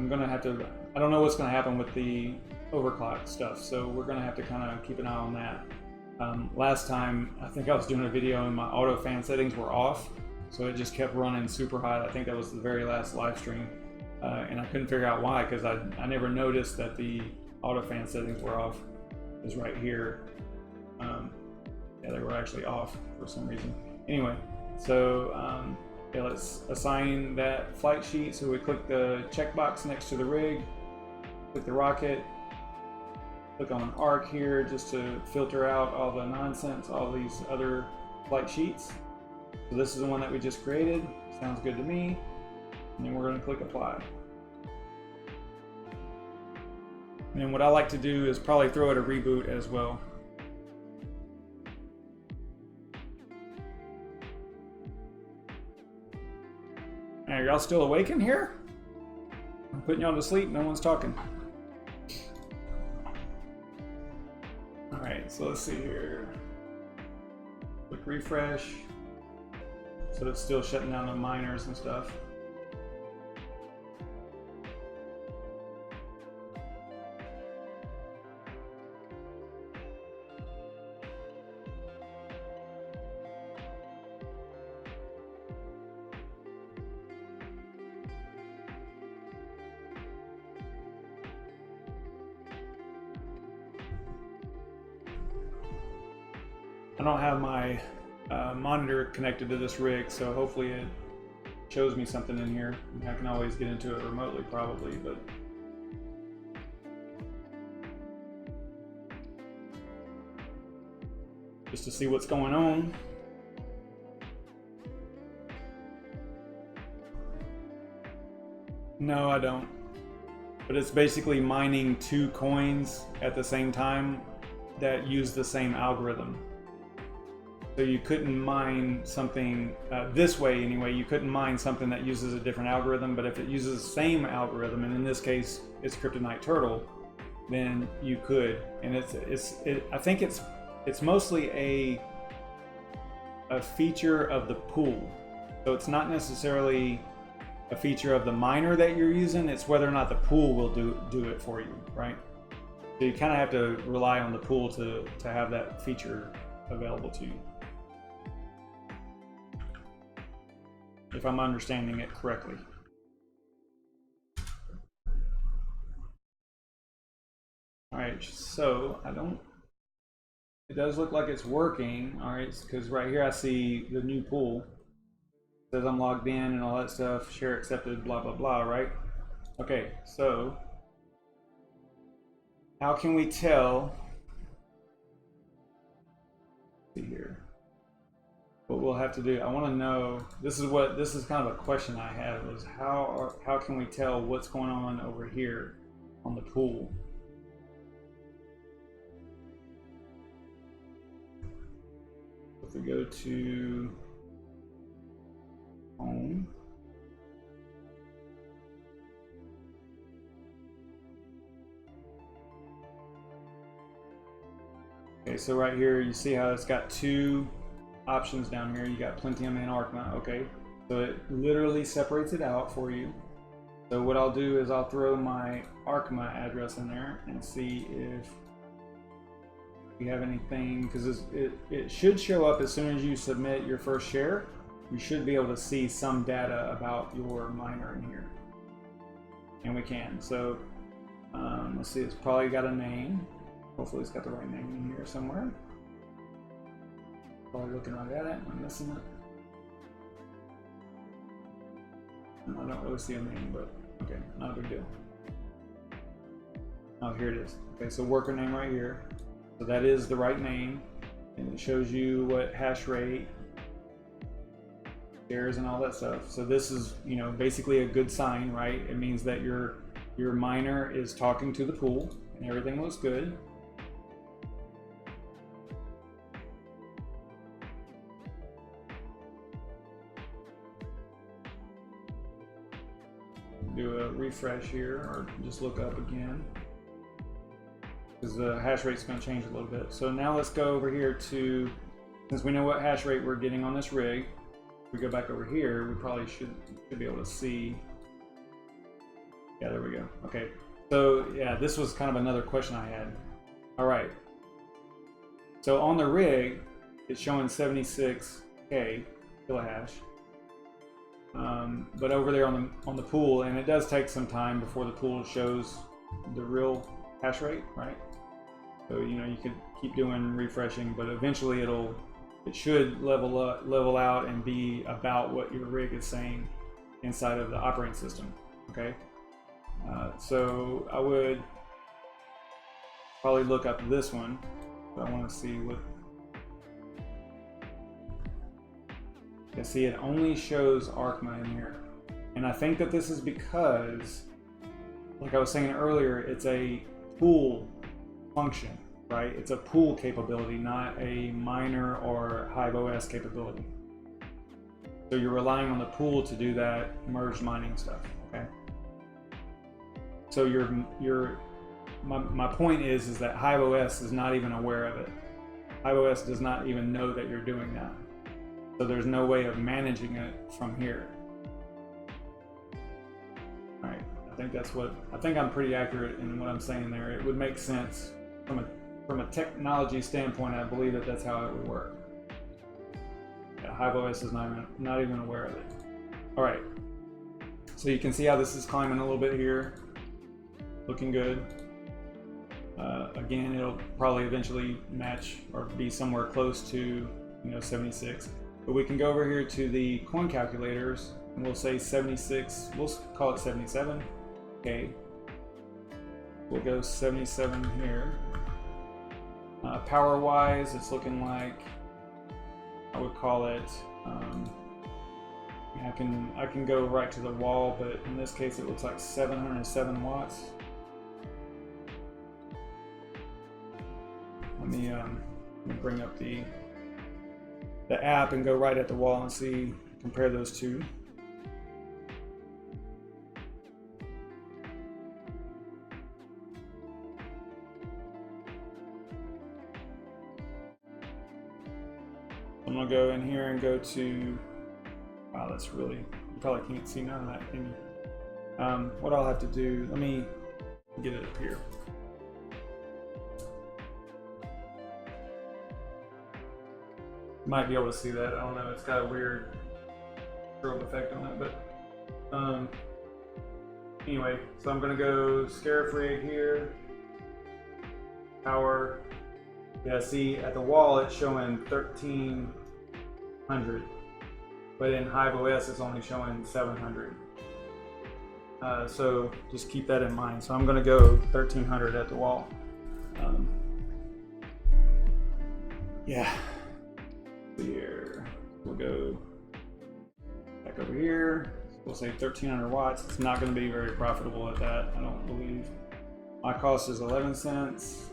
[SPEAKER 1] gonna have to, I don't know what's gonna happen with the overclock stuff, so we're gonna have to kind of keep an eye on that. Last time, I think I was doing a video and my auto fan settings were off, so it just kept running super hot. I think that was the very last live stream, and I couldn't figure out why, because I never noticed that the auto fan settings were off. It was right here. Yeah, they were actually off for some reason. Anyway, so yeah, let's assign that flight sheet. So we click the checkbox next to the rig, click the rocket, click on arc here just to filter out all the nonsense, all these other flight sheets. So this is the one that we just created. Sounds good to me. And then we're going to click apply. And what I like to do is probably throw it a reboot as well. Are y'all still awake in here? I'm putting y'all to sleep, no one's talking. Alright, so let's see here. Click refresh. So it's still shutting down the miners and stuff. I don't have my monitor connected to this rig, so hopefully it shows me something in here. I can always get into it remotely probably, but just to see what's going on. No, I don't. But it's basically mining two coins at the same time that use the same algorithm. So you couldn't mine something this way anyway. You couldn't mine something that uses a different algorithm, but if it uses the same algorithm, and in this case it's Kryptonite Turtle, then you could. And I think it's mostly a feature of the pool. So it's not necessarily a feature of the miner that you're using. It's whether or not the pool will do it for you, right? So you kind of have to rely on the pool to have that feature available to you, if I'm understanding it correctly. All right, so it does look like it's working. All right, because right here I see the new pool. It says I'm logged in and all that stuff, share accepted, blah, blah, blah, right? Okay, so how can we tell? Let's see here. What we'll have to do, I want to know, this is kind of a question I had, was how can we tell what's going on over here on the pool? if we go to home, okay, so right here you see how it's got two options down here. You got Plentium and ArQmA. Okay, so it literally separates it out for you. So what I'll do is I'll throw my ArQmA address in there and see if we have anything, because it should show up as soon as you submit your first share. You should be able to see some data about your miner in here, and we can. So let's see, it's probably got a name. Hopefully it's got the right name in here somewhere. Probably looking right at it. I'm missing it. I don't really see a name, but okay, not a big deal. Oh, here it is. Okay, so worker name right here. So that is the right name, and it shows you what hash rate, shares, and all that stuff. So this is, you know, basically a good sign, right? It means that your miner is talking to the pool and everything looks good. Do a refresh here, or just look up again, because the hash rate's going to change a little bit. So now let's go over here to, since we know what hash rate we're getting on this rig, if we go back over here, we probably should be able to see. Yeah, there we go. Okay, so yeah, this was kind of another question I had. All right, so on the rig, it's showing 76K kilohash. But over there on the pool, and it does take some time before the pool shows the real hash rate, right? So you know, you could keep doing refreshing, but eventually it should level out and be about what your rig is saying inside of the operating system. Okay, so I would probably look up this one. But I want to see what. You see, it only shows ArQmA in here, and I think that this is because, like I was saying earlier, it's a pool function, right? It's a pool capability, not a miner or HiveOS capability. So you're relying on the pool to do that merged mining stuff. Okay. So my point is that HiveOS is not even aware of it. HiveOS does not even know that you're doing that. So there's no way of managing it from here. All right, I think I'm pretty accurate in what I'm saying there. It would make sense from a technology standpoint. I believe that that's how it would work. Yeah, HiveOS is not even aware of it. All right, so you can see how this is climbing a little bit here, looking good. Again, it'll probably eventually match or be somewhere close to 76. But we can go over here to the coin calculators, and we'll say 76, we'll call it 77. Okay, we'll go 77 here. Power wise, it's looking like, I would call it, I can go right to the wall, but in this case it looks like 707 watts. Let me bring up the app and go right at the wall and see, compare those two. I'm gonna go in here and go to, wow, that's really, you probably can't see none of that, can you? What I'll have to do, let me get it up here. Might be able to see that. I don't know. It's got a weird strobe effect on it, but anyway. So I'm gonna go Scarif rig here. Power. Yeah. See, at the wall it's showing 1300, but in HiveOS it's only showing 700. So just keep that in mind. So I'm gonna go 1300 at the wall. Yeah. Here, we'll go back over here. We'll say 1300 watts. It's not going to be very profitable at that, I don't believe. My cost is 11 cents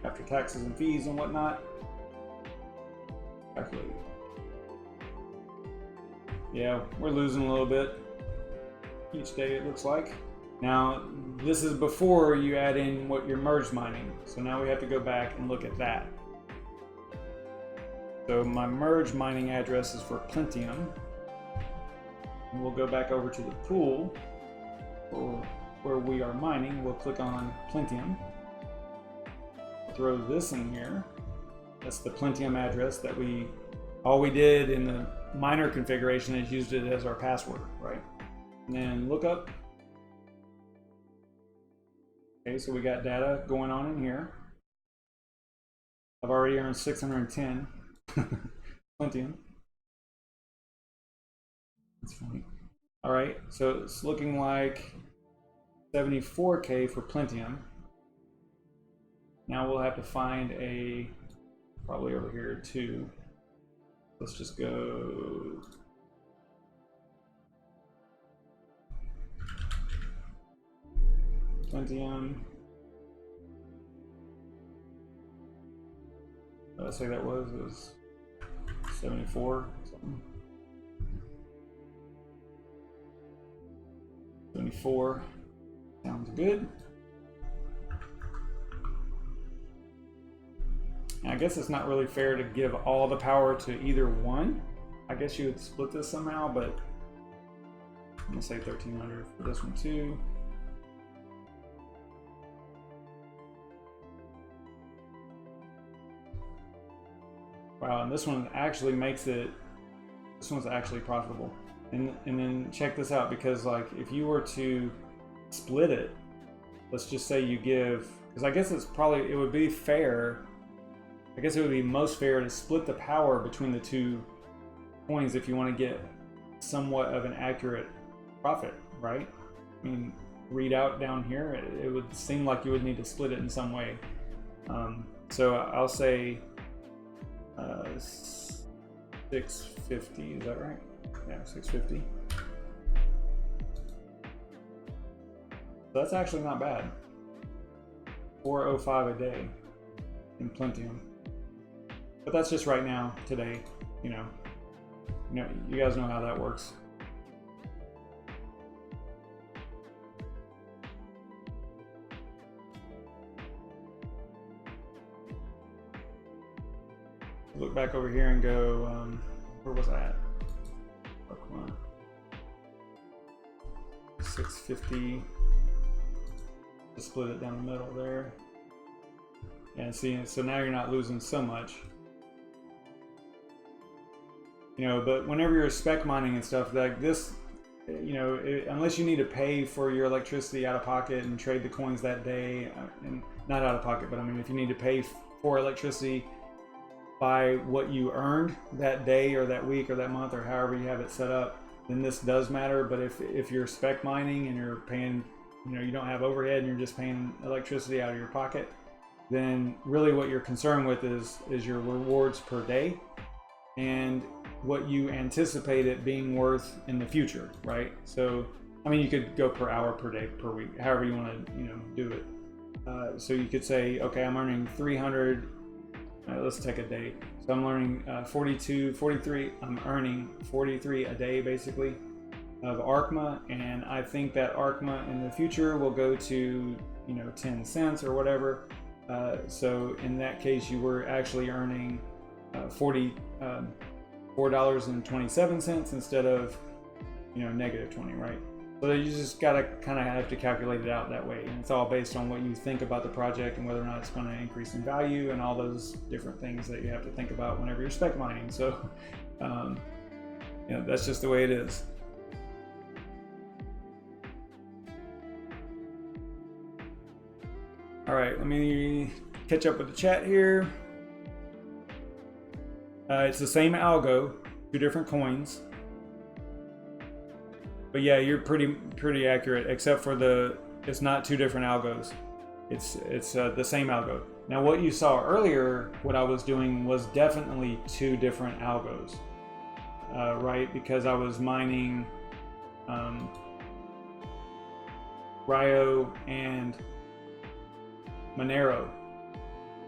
[SPEAKER 1] after taxes and fees and whatnot. Calculate. Yeah, we're losing a little bit each day, it looks like. Now, this is before you add in what you're merge mining. So now we have to go back and look at that. So my merge mining address is for Plentium. And we'll go back over to the pool for where we are mining. We'll click on Plentium. Throw this in here. That's the Plentium address that all we did in the miner configuration is used it as our password, right? And then look up. Okay, so we got data going on in here. I've already earned 610 Plentium. That's funny. All right, so it's looking like 74K for Plentium. Now we'll have to find probably over here too. Let's just go. Plentium. Let's say that was 74 something. 74 sounds good. And I guess it's not really fair to give all the power to either one. I guess you would split this somehow, but I'm gonna say 1300 for this one too. Wow, and this one actually makes it, this one's actually profitable. And then check this out, because like if you were to split it, let's just say you give, because I guess it would be fair, I guess it would be most fair to split the power between the two coins if you want to get somewhat of an accurate profit, right? I mean, read out down here, it would seem like you would need to split it in some way. So I'll say 650, is that right? Yeah, 650. So that's actually not bad. 405 a day in Plentium. But that's just right now, today, you know, you guys know how that works. Look back over here and go, where was I at? ArQmA. 650. Just split it down the middle there. And see, so now you're not losing so much. You know, but whenever you're spec mining and stuff like this, you know, unless you need to pay for your electricity out of pocket and trade the coins that day, and not out of pocket, but I mean, if you need to pay for electricity by what you earned that day or that week or that month or however you have it set up, then this does matter. But if you're spec mining and you're paying, you know, you don't have overhead and you're just paying electricity out of your pocket, then really what you're concerned with is your rewards per day and what you anticipate it being worth in the future, right? So, I mean, you could go per hour, per day, per week, however you want to, you know, do it. So you could say, okay, I'm earning 300. Let's take a day. So I'm earning 43. I'm earning 43 a day, basically, of ArQmA, and I think that ArQmA in the future will go to, you know, 10 cents or whatever. So in that case, you were actually earning $4.27 instead of, you know, -20, right? So you just gotta kind of have to calculate it out that way, and it's all based on what you think about the project and whether or not it's going to increase in value and all those different things that you have to think about whenever you're spec mining. So, you know, that's just the way it is. All right, let me catch up with the chat here. It's the same algo, 2 different coins. But yeah, you're pretty accurate, except for it's not 2 different algos. It's the same algo. Now what you saw earlier, what I was doing was definitely 2 different algos, right? Because I was mining Rio and Monero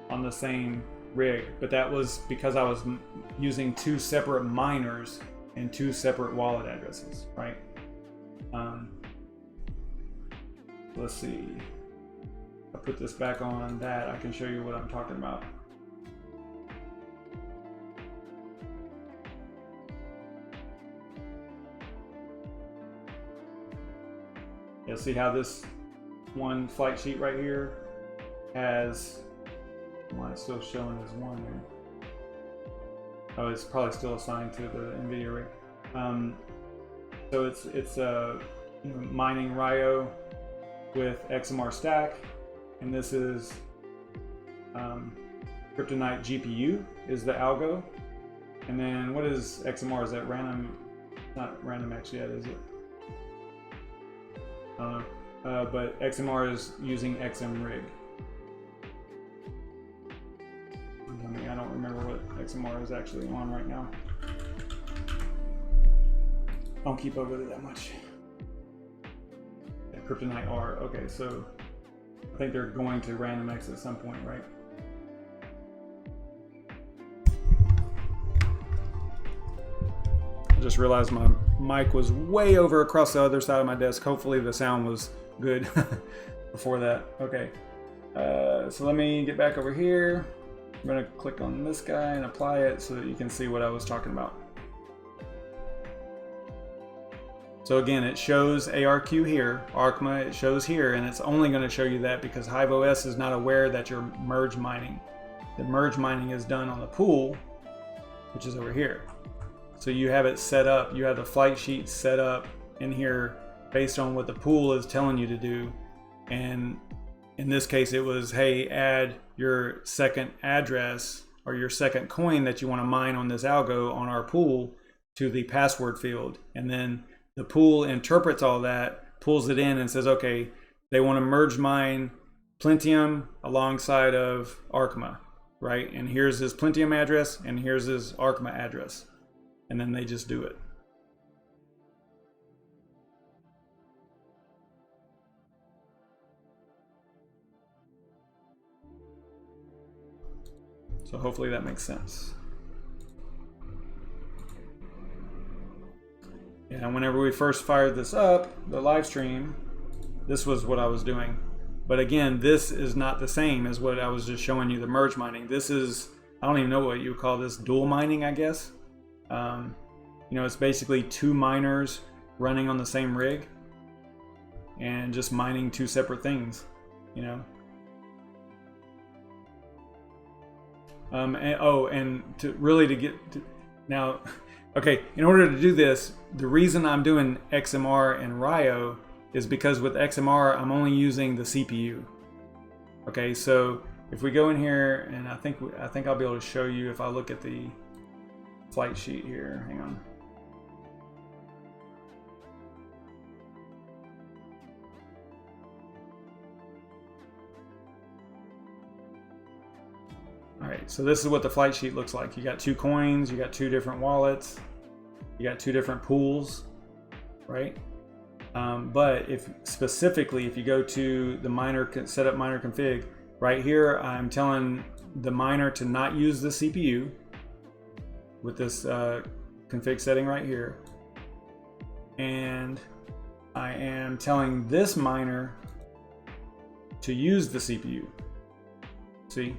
[SPEAKER 1] on the same rig, but that was because I was using 2 separate miners and 2 separate wallet addresses, right? Let's see. I'll put this back on that. I can show you what I'm talking about. You'll see how this one flight sheet right here has, why it's still showing as 1 there. Oh, it's probably still assigned to the NVIDIA rig. So it's mining Ryo with xmr-stak, and this is Kryptonite GPU is the algo. And then what is XMR? Is that random? Not random X yet, is it? I don't know. But XMR is using xmr-rig. I don't remember what XMR is actually on right now. I don't keep up with it that much. Yeah, Kryptonite R. Okay, so I think they're going to random X at some point, right? I just realized my mic was way over across the other side of my desk. Hopefully the sound was good before that. Okay, so let me get back over here. I'm going to click on this guy and apply it so that you can see what I was talking about. So again, it shows ARQ here, ArQmA it shows here, and it's only going to show you that because HiveOS is not aware that you're merge mining. The merge mining is done on the pool, which is over here. So you have it set up, you have the flight sheet set up in here based on what the pool is telling you to do. And in this case, it was, hey, add your second address or your second coin that you want to mine on this algo on our pool to the password field. And then the pool interprets all that, pulls it in and says, okay, they want to merge mine Plentium alongside of ArQmA, right? And here's his Plentium address and here's his ArQmA address. And then they just do it. So hopefully that makes sense. Yeah, and whenever we first fired this up, the live stream, this was what I was doing. But again, this is not the same as what I was just showing you, the merge mining. This is, I don't even know what you would call this, dual mining, I guess. You know, it's basically 2 miners running on the same rig and just mining 2 separate things, you know. And to really get to, now, okay, in order to do this, the reason I'm doing XMR and Ryo is because with XMR, I'm only using the CPU. Okay, so if we go in here, and I think I'll be able to show you if I look at the flight sheet here. Hang on. All right, so this is what the flight sheet looks like. You got 2 coins, you got 2 different wallets, you got 2 different pools, right? But if specifically, if you go to the miner, setup miner config, right here, I'm telling the miner to not use the CPU with this config setting right here. And I am telling this miner to use the CPU. See?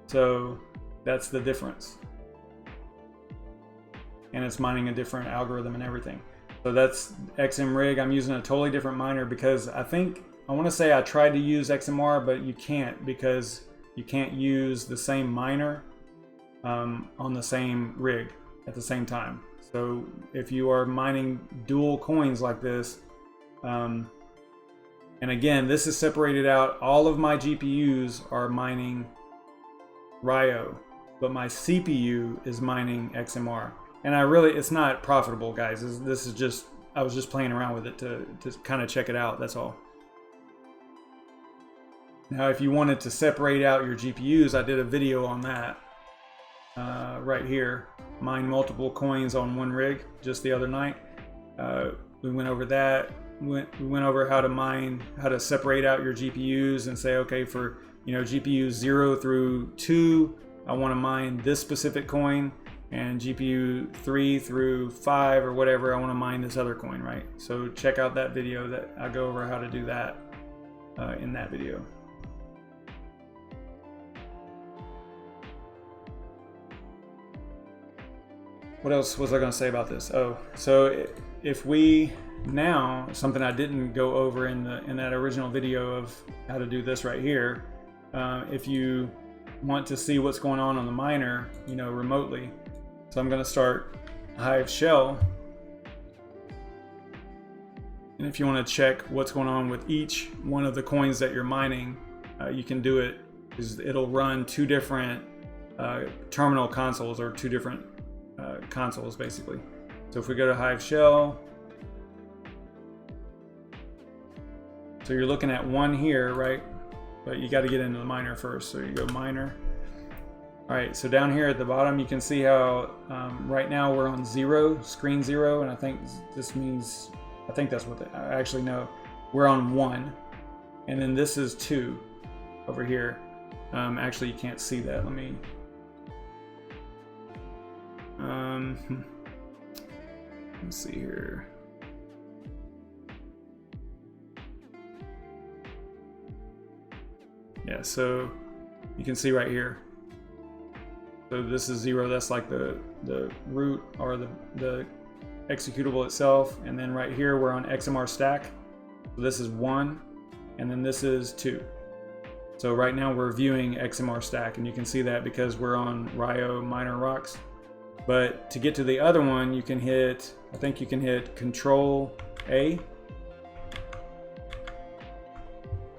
[SPEAKER 1] So that's the difference. And it's mining a different algorithm and everything. So that's xmr-rig. I'm using a totally different miner because I want to say I tried to use XMR, but you can't because you can't use the same miner on the same rig at the same time. So if you are mining dual coins like this, and again, this is separated out. All of my GPUs are mining Ryo, but my CPU is mining XMR. And it's not profitable, guys. This is just, I was just playing around with it to kind of check it out, that's all. Now, if you wanted to separate out your GPUs, I did a video on that right here. Mine multiple coins on one rig just the other night. We went over that. We went over how to separate out your GPUs and say, okay, for GPUs 0 through 2, I want to mine this specific coin, and GPU 3 through 5 or whatever, I want to mine this other coin, right? So check out that video that I go over how to do that in that video. What else was I going to say about this? Oh, so if we now, something I didn't go over in that original video of how to do this right here, if you want to see what's going on the miner, remotely. So I'm going to start Hive shell, and if you want to check what's going on with each one of the coins that you're mining, you can do it. It'll run two different terminal consoles, or two different consoles basically. So if we go to Hive shell, so you're looking at one here, right? But you got to get into the miner first. So you go miner. All right, so down here at the bottom, you can see how right now we're on 0, screen 0, and I think this means, I think that's what I actually know. We're on 1, and then this is 2 over here. Actually, you can't see that. Let me. Let's see here. Yeah, so you can see right here. So this is 0, that's like the root, or the executable itself. And then right here we're on xmr-stak. So this is 1, and then this is 2. So right now we're viewing xmr-stak, and you can see that because we're on Rio Miner Rocks. But to get to the other one, you can hit, I think you can hit Control A.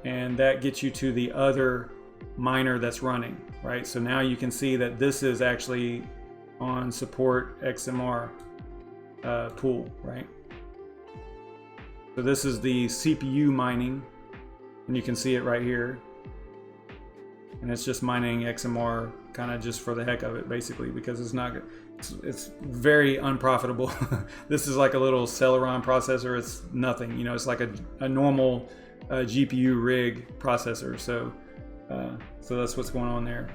[SPEAKER 1] And that gets you to the other miner that's running, right? So now you can see that this is actually on support XMR pool, right? So this is the CPU mining, and you can see it right here. And it's just mining XMR kind of just for the heck of it, basically, because it's very unprofitable. This is like a little Celeron processor. It's nothing, it's like a normal GPU rig processor. So that's what's going on there.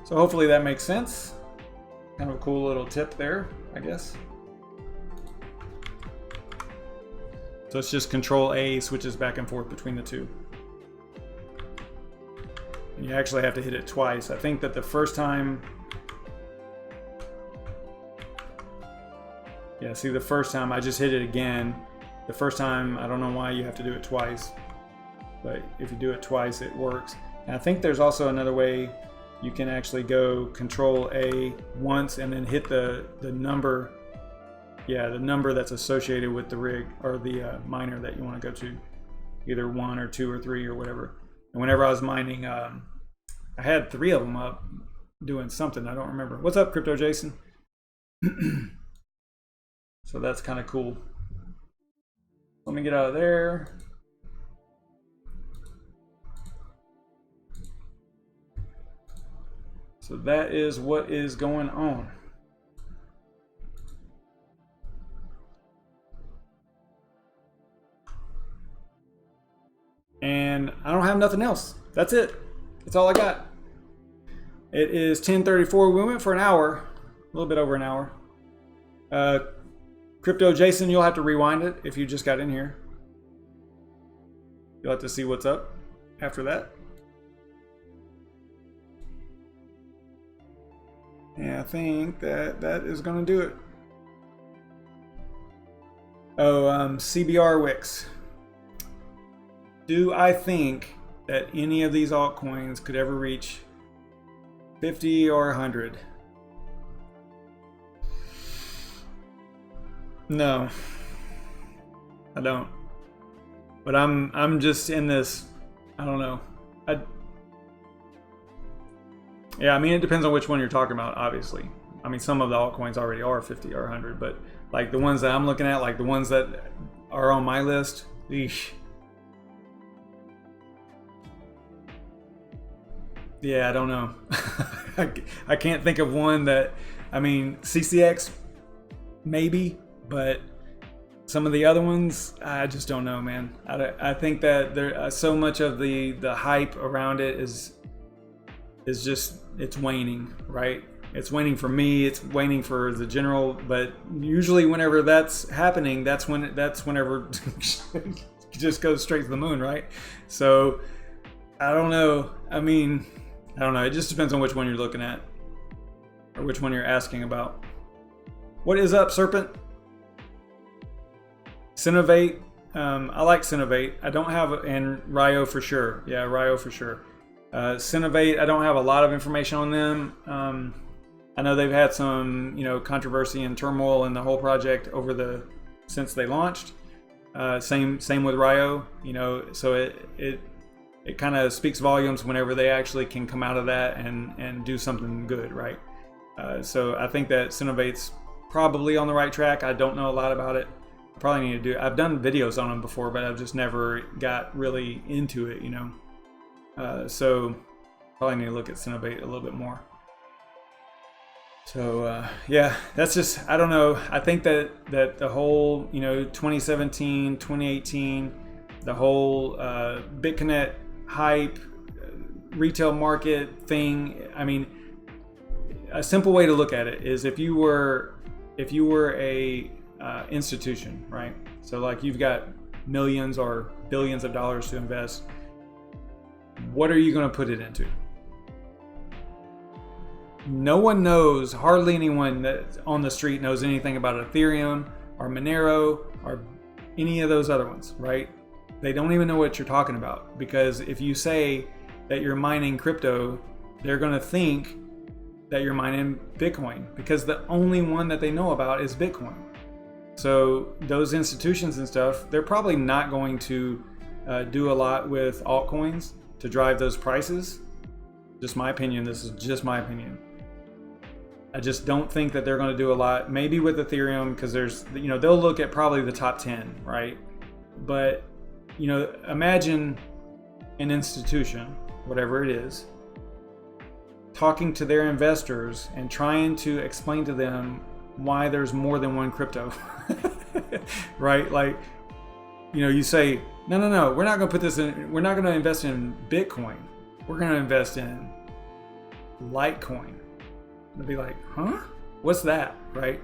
[SPEAKER 1] So hopefully that makes sense. Kind of a cool little tip there, I guess. So it's just Control A switches back and forth between the two. And you actually have to hit it twice. I think that the first time, yeah, see, the first time I just hit it again. The first time, I don't know why you have to do it twice, but if you do it twice, it works. And I think there's also another way you can actually go Control A once and then hit the number, yeah, the number that's associated with the rig or the miner that you want to go to, either 1 or 2 or 3 or whatever. And whenever I was mining, I had 3 of them up doing something. I don't remember. What's up, Crypto Jason? So that's kind of cool. Let me get out of there. So that is what is going on. And I don't have nothing else. That's it. That's all I got. It is 10:34. We went for an hour, a little bit over an hour. Crypto Jason, you'll have to rewind it if you just got in here. You'll have to see what's up after that. Yeah, I think that is going to do it. Oh, CBR Wix. Do I think that any of these altcoins could ever reach 50 or 100? No, I don't. But I'm just in this, I don't know. Yeah, I mean, it depends on which one you're talking about, obviously. I mean, some of the altcoins already are 50 or 100, but like the ones that I'm looking at, like the ones that are on my list, eesh. Yeah, I don't know. I can't think of one that, I mean, CCX maybe, but Some of the other ones, I just don't know, man. I think that there so much of the hype around it is just, it's waning, right? It's waning for me, it's waning for the general, but usually whenever that's happening, that's whenever it just goes straight to the moon, right? So I don't know. I mean, I don't know. It just depends on which one you're looking at or which one you're asking about. What is up, Serpent? Synovate. I like Synovate. I don't have, and Ryo for sure. Yeah, Ryo for sure. Synovate, I don't have a lot of information on them. I know they've had some, controversy and turmoil in the whole project since they launched. Same with Ryo. So it kind of speaks volumes whenever they actually can come out of that and do something good, right? So I think that Synovate's probably on the right track. I don't know a lot about it. I probably need to do. I've done videos on them before, but I've just never got really into it, So probably need to look at Synovate a little bit more. So yeah, that's just, I don't know. I think that the whole 2017, 2018, the whole BitConnect hype, retail market thing. I mean, a simple way to look at it is if you were a institution, right? So like you've got millions or billions of dollars to invest. What are you going to put it into? No one knows, hardly anyone that on the street knows anything about Ethereum or Monero or any of those other ones, right? They don't even know what you're talking about, because if you say that you're mining crypto, they're going to think that you're mining Bitcoin, because the only one that they know about is Bitcoin. So those institutions and stuff, they're probably not going to do a lot with altcoins to drive those prices. Just my opinion. This is just my opinion. I just don't think that they're going to do a lot. Maybe with Ethereum, because there's, they'll look at probably the top 10, right? But, imagine an institution, whatever it is, talking to their investors and trying to explain to them why there's more than one crypto, right? Like, you say, no, we're not going to put this in, we're not going to invest in Bitcoin. We're going to invest in Litecoin. They'll be like, huh? What's that, right?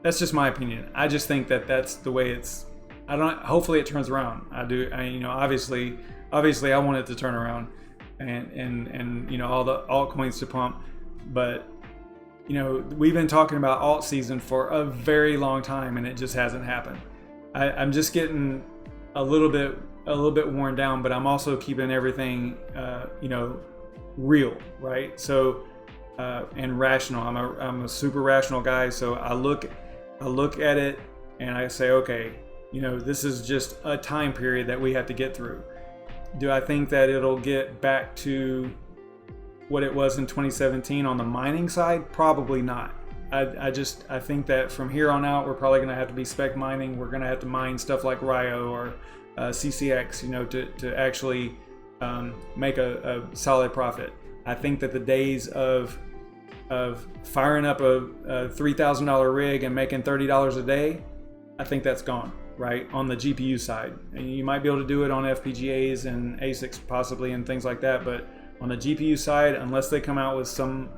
[SPEAKER 1] That's just my opinion. I just think that that's the way it's, hopefully it turns around. Obviously I want it to turn around and all the altcoins to pump, but we've been talking about alt season for a very long time and it just hasn't happened. I'm just getting a little bit worn down, but I'm also keeping everything, real, right? So, and rational. I'm a super rational guy. So I look at it and I say, okay, this is just a time period that we have to get through. Do I think that it'll get back to what it was in 2017 on the mining side? Probably not. I think that from here on out, we're probably going to have to be spec mining. We're going to have to mine stuff like Ryo or CCX, to actually make a solid profit. I think that the days of firing up a $3,000 rig and making $30 a day, I think that's gone, right? On the GPU side. And you might be able to do it on FPGAs and ASICs possibly and things like that, but on the GPU side, unless they come out with some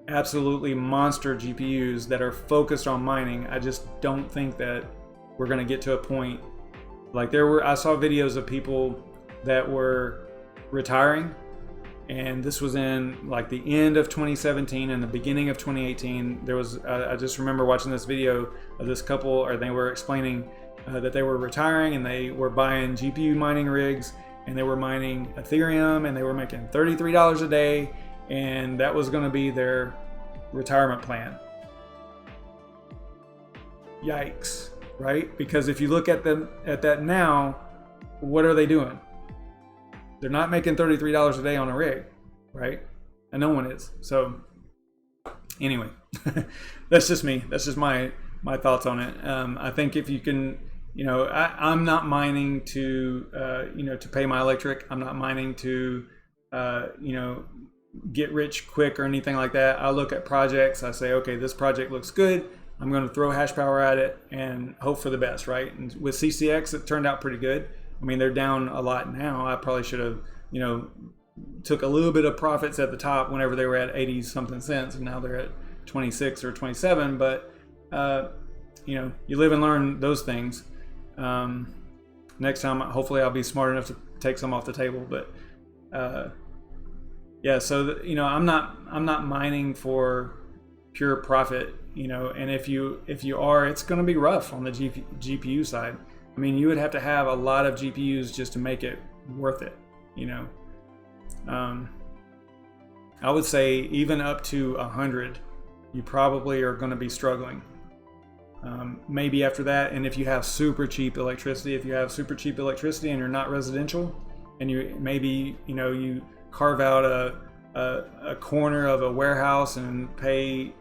[SPEAKER 1] absolutely monster GPUs that are focused on mining, I just don't think that we're going to get to a point. Like I saw videos of people that were retiring, and this was in like the end of 2017 and the beginning of 2018. There was, I just remember watching this video of this couple, or they were explaining that they were retiring and they were buying GPU mining rigs and they were mining Ethereum and they were making $33 a day, and that was going to be their retirement plan. Yikes, right? Because if you look at that now, what are they doing? They're not making $33 a day on a rig, right? And no one is. So anyway, that's just me. That's just my thoughts on it. I think if you can, I'm not mining to, to pay my electric. I'm not mining to, get rich quick or anything like that. I look at projects. I say, okay, this project looks good. I'm going to throw hash power at it and hope for the best, right? And with CCX, it turned out pretty good. I mean, they're down a lot now. I probably should have, took a little bit of profits at the top whenever they were at 80 something cents, and now they're at 26 or 27. But you live and learn those things. Next time, hopefully, I'll be smart enough to take some off the table. But yeah, so I'm not mining for pure profit. And if you are, it's going to be rough on the GPU side. I mean, you would have to have a lot of GPUs just to make it worth it. I would say even up to 100, you probably are going to be struggling. Maybe after that, and if you have super cheap electricity, and you're not residential, and you carve out a corner of a warehouse and pay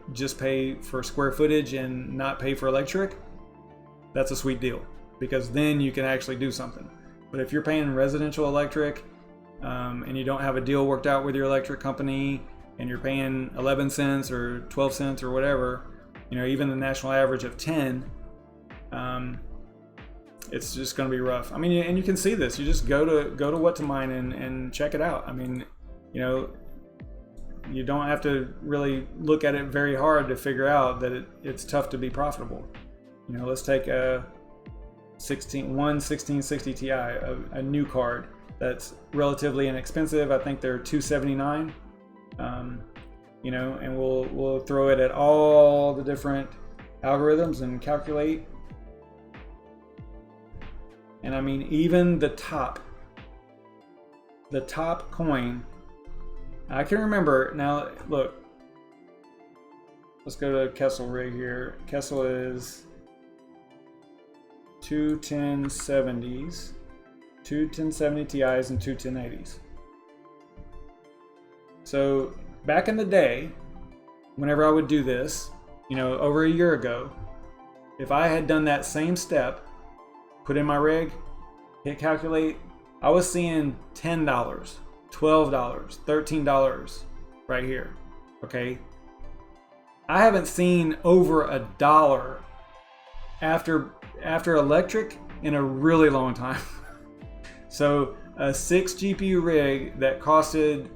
[SPEAKER 1] for square footage and not pay for electric, that's a sweet deal, because then you can actually do something. But if you're paying residential electric and you don't have a deal worked out with your electric company, and you're paying 11 cents or 12 cents or whatever, even the national average of 10, it's just going to be rough. I mean, and you can see this. You just go to What to Mine and check it out. I mean, you don't have to really look at it very hard to figure out that it's tough to be profitable. Let's take a 1660 Ti, a new card that's relatively inexpensive. I think they're $279. And we'll throw it at all the different algorithms and calculate. And I mean, even the top coin, I can remember now. Look, let's go to Kessel rig here. Kessel is 2 1070s, 2 1070 Ti's, and 2 1080s. So back in the day, whenever I would do this, over a year ago, if I had done that same step, put in my rig, hit calculate, I was seeing $10, $12, $13 right here. Okay. I haven't seen over $1 after electric in a really long time. So a 6 GPU rig that costed,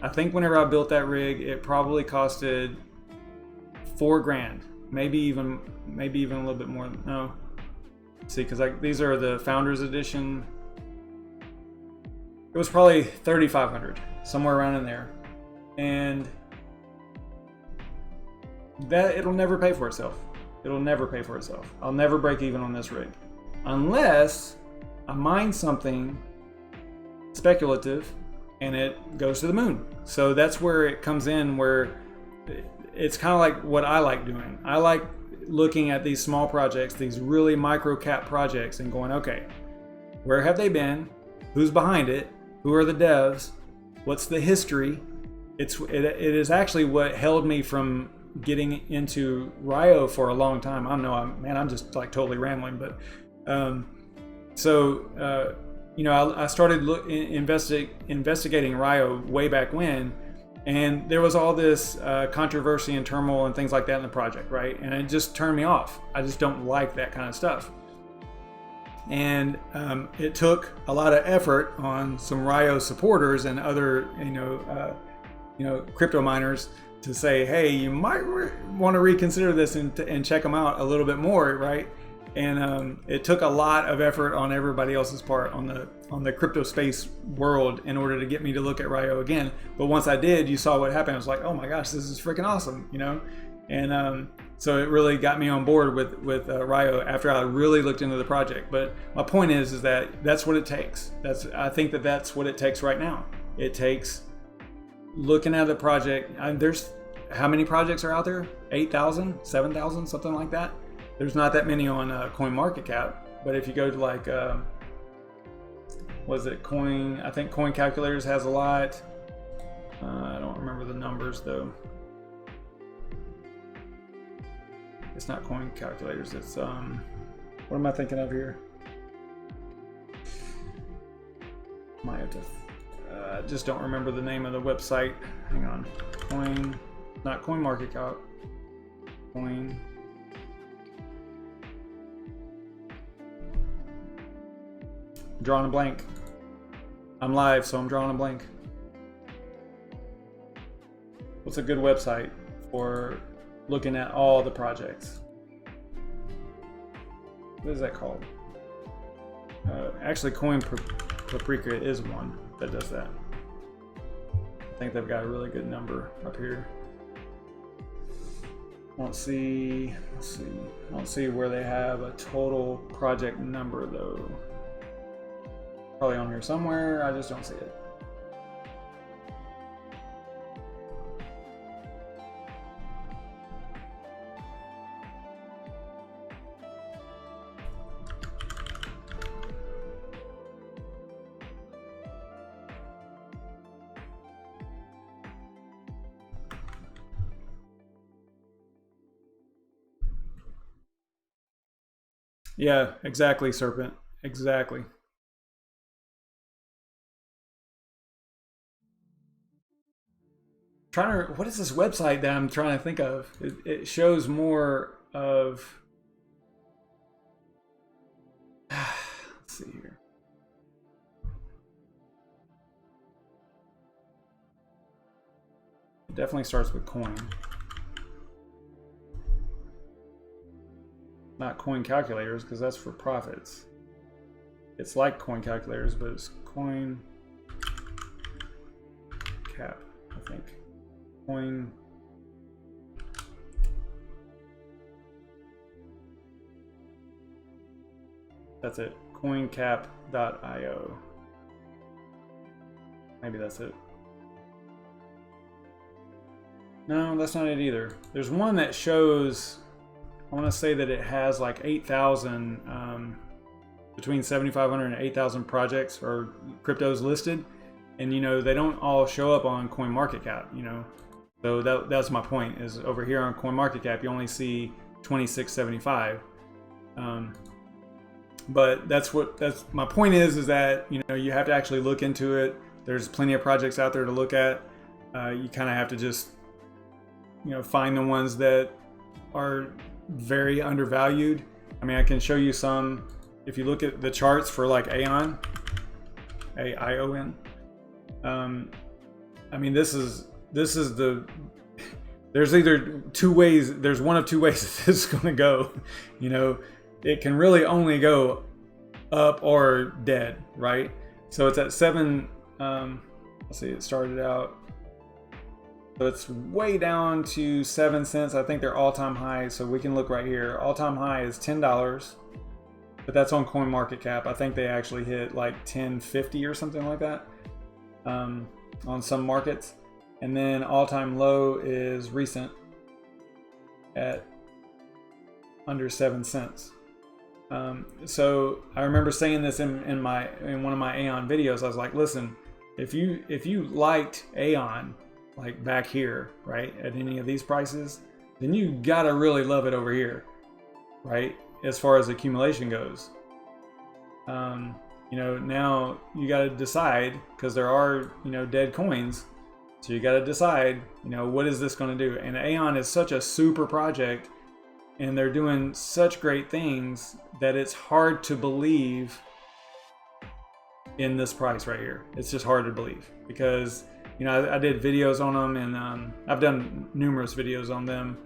[SPEAKER 1] I think whenever I built that rig, it probably costed $4 grand, maybe even a little bit more. No, see, because these are the Founders Edition. It was probably $3,500, somewhere around in there, and that it'll never pay for itself. It'll never pay for itself. I'll never break even on this rig unless I mine something speculative and it goes to the moon. So that's where it comes in, where it's kind of like what I like doing. I like looking at these small projects, these really micro cap projects, and going, okay, where have they been? Who's behind it? Who are the devs? What's the history? It is actually what held me from getting into Ryo for a long time. I don't know, I'm just like totally rambling, but I started investigating Ryo way back when, and there was all this controversy and turmoil and things like that in the project, right? And it just turned me off. I just don't like that kind of stuff. And it took a lot of effort on some Ryo supporters and other, crypto miners to say, hey, you might want to reconsider this and check them out a little bit more, right? And it took a lot of effort on everybody else's part on the crypto space world in order to get me to look at Ryo again. But once I did, you saw what happened. I was like, oh my gosh, this is freaking awesome, And so it really got me on board with Ryo after I really looked into the project. But my point is that that's what it takes. I think that's what it takes right now. It takes looking at the project. There's how many projects are out there? 8,000, 7,000, something like that. There's not that many on CoinMarketCap, but if you go to like, I think Coin Calculators has a lot. I don't remember the numbers though. It's not Coin Calculators. It's what am I thinking of here? Might have to. Just don't remember the name of the website. Hang on. Not CoinMarketCap. Coin drawing a blank. I'm live, so I'm drawing a blank. What's a good website for looking at all the projects? What is that called? Actually, Coin Paprika is one that does that. I think they've got a really good number up here. I don't see, let's see. I don't see where they have a total project number though. Probably on here somewhere, I just don't see it. Yeah, exactly, Serpent. Exactly. Trying to, what is this website that I'm trying to think of? It shows more of. Let's see here. It definitely starts with coin. Not coin calculators, because that's for profits. It's like coin calculators, but it's coin cap, I think. Coin. That's it. Coincap.io. Maybe that's it. No, that's not it either. There's one that shows, I want to say that it has like 8,000, between 7,500 and 8,000 projects or cryptos listed. And, you know, they don't all show up on CoinMarketCap, you know. So that's my point, is over here on CoinMarketCap, you only see 2675. But that's my point is that, you know, you have to actually look into it. There's plenty of projects out there to look at. You kind of have to just, you know, find the ones that are very undervalued. I mean, I can show you some. If you look at the charts for like AION, AION. I mean, this is the. There's either two ways. There's one of two ways that this is going to go. You know, it can really only go up or dead, right? So it's at 7. Let's see. It started out. So it's way down to 7 cents. I think they're all-time high. So we can look right here. All-time high is $10, but that's on CoinMarketCap. I think they actually hit like 10.50 or something like that on some markets. And then all-time low is recent at under 7 cents. So I remember saying this in one of my AION videos. I was like, listen, if you liked AION, like back here, right, at any of these prices, then you gotta really love it over here, right, as far as accumulation goes. You know, now you gotta decide, because there are, you know, dead coins, so you gotta decide, you know, what is this gonna do? And AION is such a super project, and they're doing such great things that it's hard to believe in this price right here. It's just hard to believe, because, you know, I did videos on them, and I've done numerous videos on them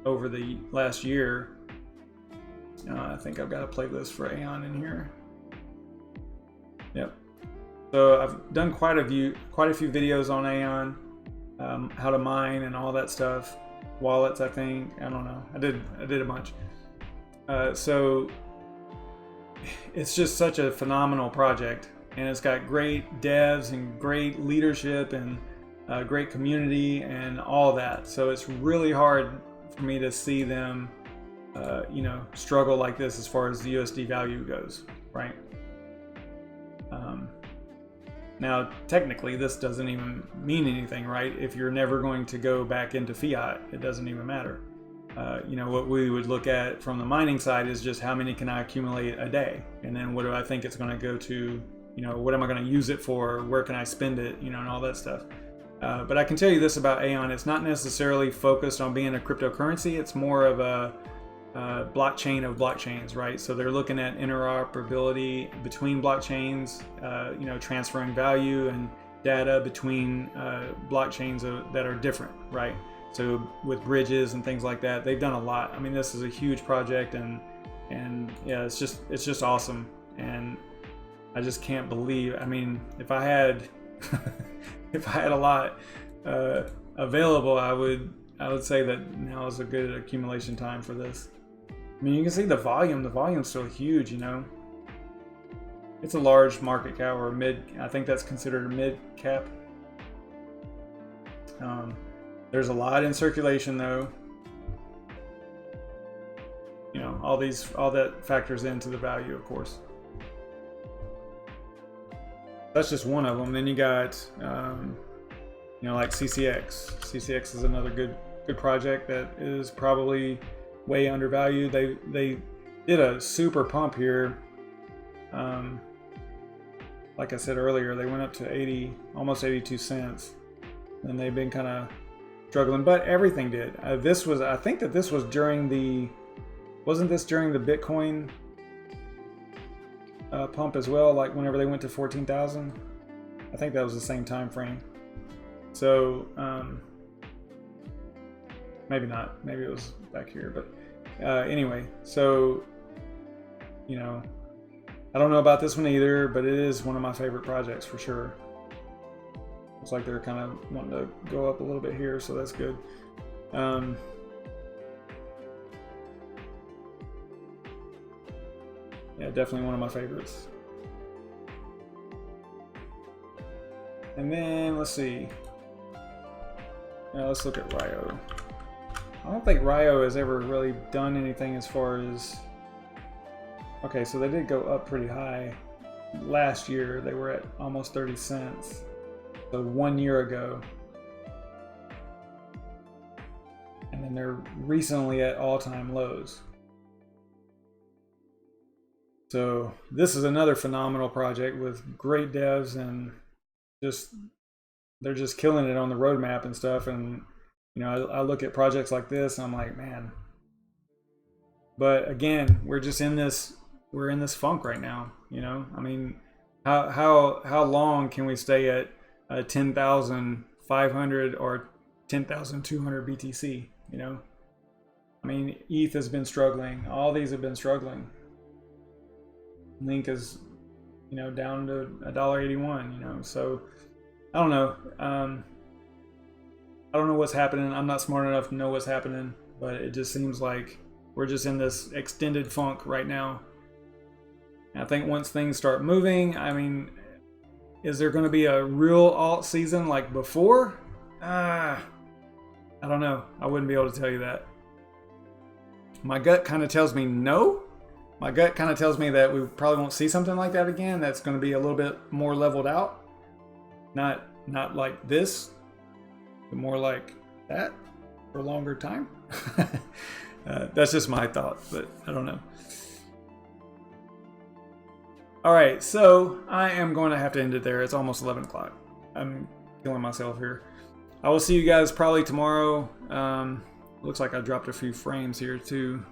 [SPEAKER 1] over the last year. I think I've got a playlist for AION in here. Yep. So I've done quite a few videos on AION, how to mine and all that stuff. Wallets, I think. I don't know. I did a bunch. So it's just such a phenomenal project. And it's got great devs and great leadership and great community and all that. So it's really hard for me to see them, you know, struggle like this as far as the USD value goes, right? Now, technically, this doesn't even mean anything, right? If you're never going to go back into fiat, it doesn't even matter. You know, what we would look at from the mining side is just how many can I accumulate a day? And then what do I think it's going to go to? You know, what am I going to use it for? Where can I spend it? You know, and all that stuff. But I can tell you this about AION. It's not necessarily focused on being a cryptocurrency. It's more of a blockchain of blockchains, right? So they're looking at interoperability between blockchains, you know, transferring value and data between blockchains that are different, right? So with bridges and things like that, they've done a lot. I mean, this is a huge project, and yeah, it's just awesome. And I just can't believe. I mean, if I had if I had a lot available, I would say that now is a good accumulation time for this. I mean, you can see the volume. The volume's still huge, you know. It's a large market cap, or mid. I think that's considered a mid cap. There's a lot in circulation, though. You know, all that factors into the value, of course. That's just one of them. Then you got, you know, like CCX. CCX is another good project that is probably way undervalued. They did a super pump here. Like I said earlier, they went up to almost 82 cents, and they've been kind of struggling. But everything did. I think that this was during the, wasn't this during the Bitcoin pump as well? Like whenever they went to 14,000, I think that was the same time frame. So maybe not. Maybe it was back here. But anyway, so you know, I don't know about this one either, but it is one of my favorite projects for sure. Looks like they're kind of wanting to go up a little bit here, so that's good. Yeah, definitely one of my favorites. And then let's see. Now let's look at Rio. I don't think Rio has ever really done anything as far as. Okay, so they did go up pretty high. Last year they were at almost 30 cents. So 1 year ago. And then they're recently at all-time lows. So this is another phenomenal project with great devs, and they're just killing it on the roadmap and stuff. And you know, I look at projects like this and I'm like, man. But again, we're in this funk right now, you know. I mean, how long can we stay at 10,500 or 10,200 BTC, you know? I mean, ETH has been struggling. All these have been struggling. Link is, you know, down to $1.81, you know. So I don't know. I don't know what's happening. I'm not smart enough to know what's happening, but it just seems like we're just in this extended funk right now. And I think once things start moving, I mean, is there going to be a real alt season like before? I don't know. I wouldn't be able to tell you that. My gut kind of tells me no. My gut kind of tells me that we probably won't see something like that again. That's going to be a little bit more leveled out. Not like this, but more like that for a longer time. That's just my thought, but I don't know. All right, so I am going to have to end it there. It's almost 11 o'clock. I'm killing myself here. I will see you guys probably tomorrow. Looks like I dropped a few frames here too.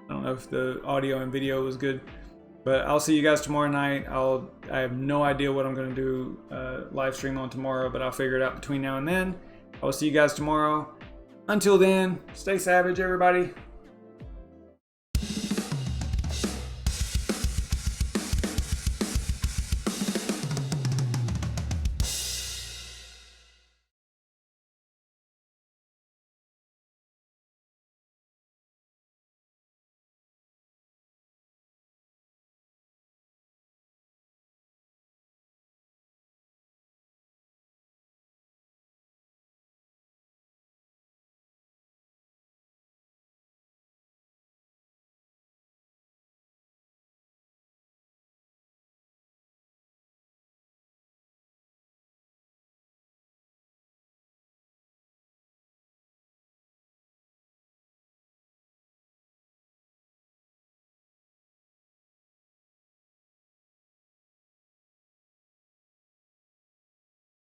[SPEAKER 1] I don't know if the audio and video was good, but I'll see you guys tomorrow night. I have no idea what I'm going to do live stream on tomorrow, but I'll figure it out between now and then. I will see you guys tomorrow. Until then, stay savage, everybody.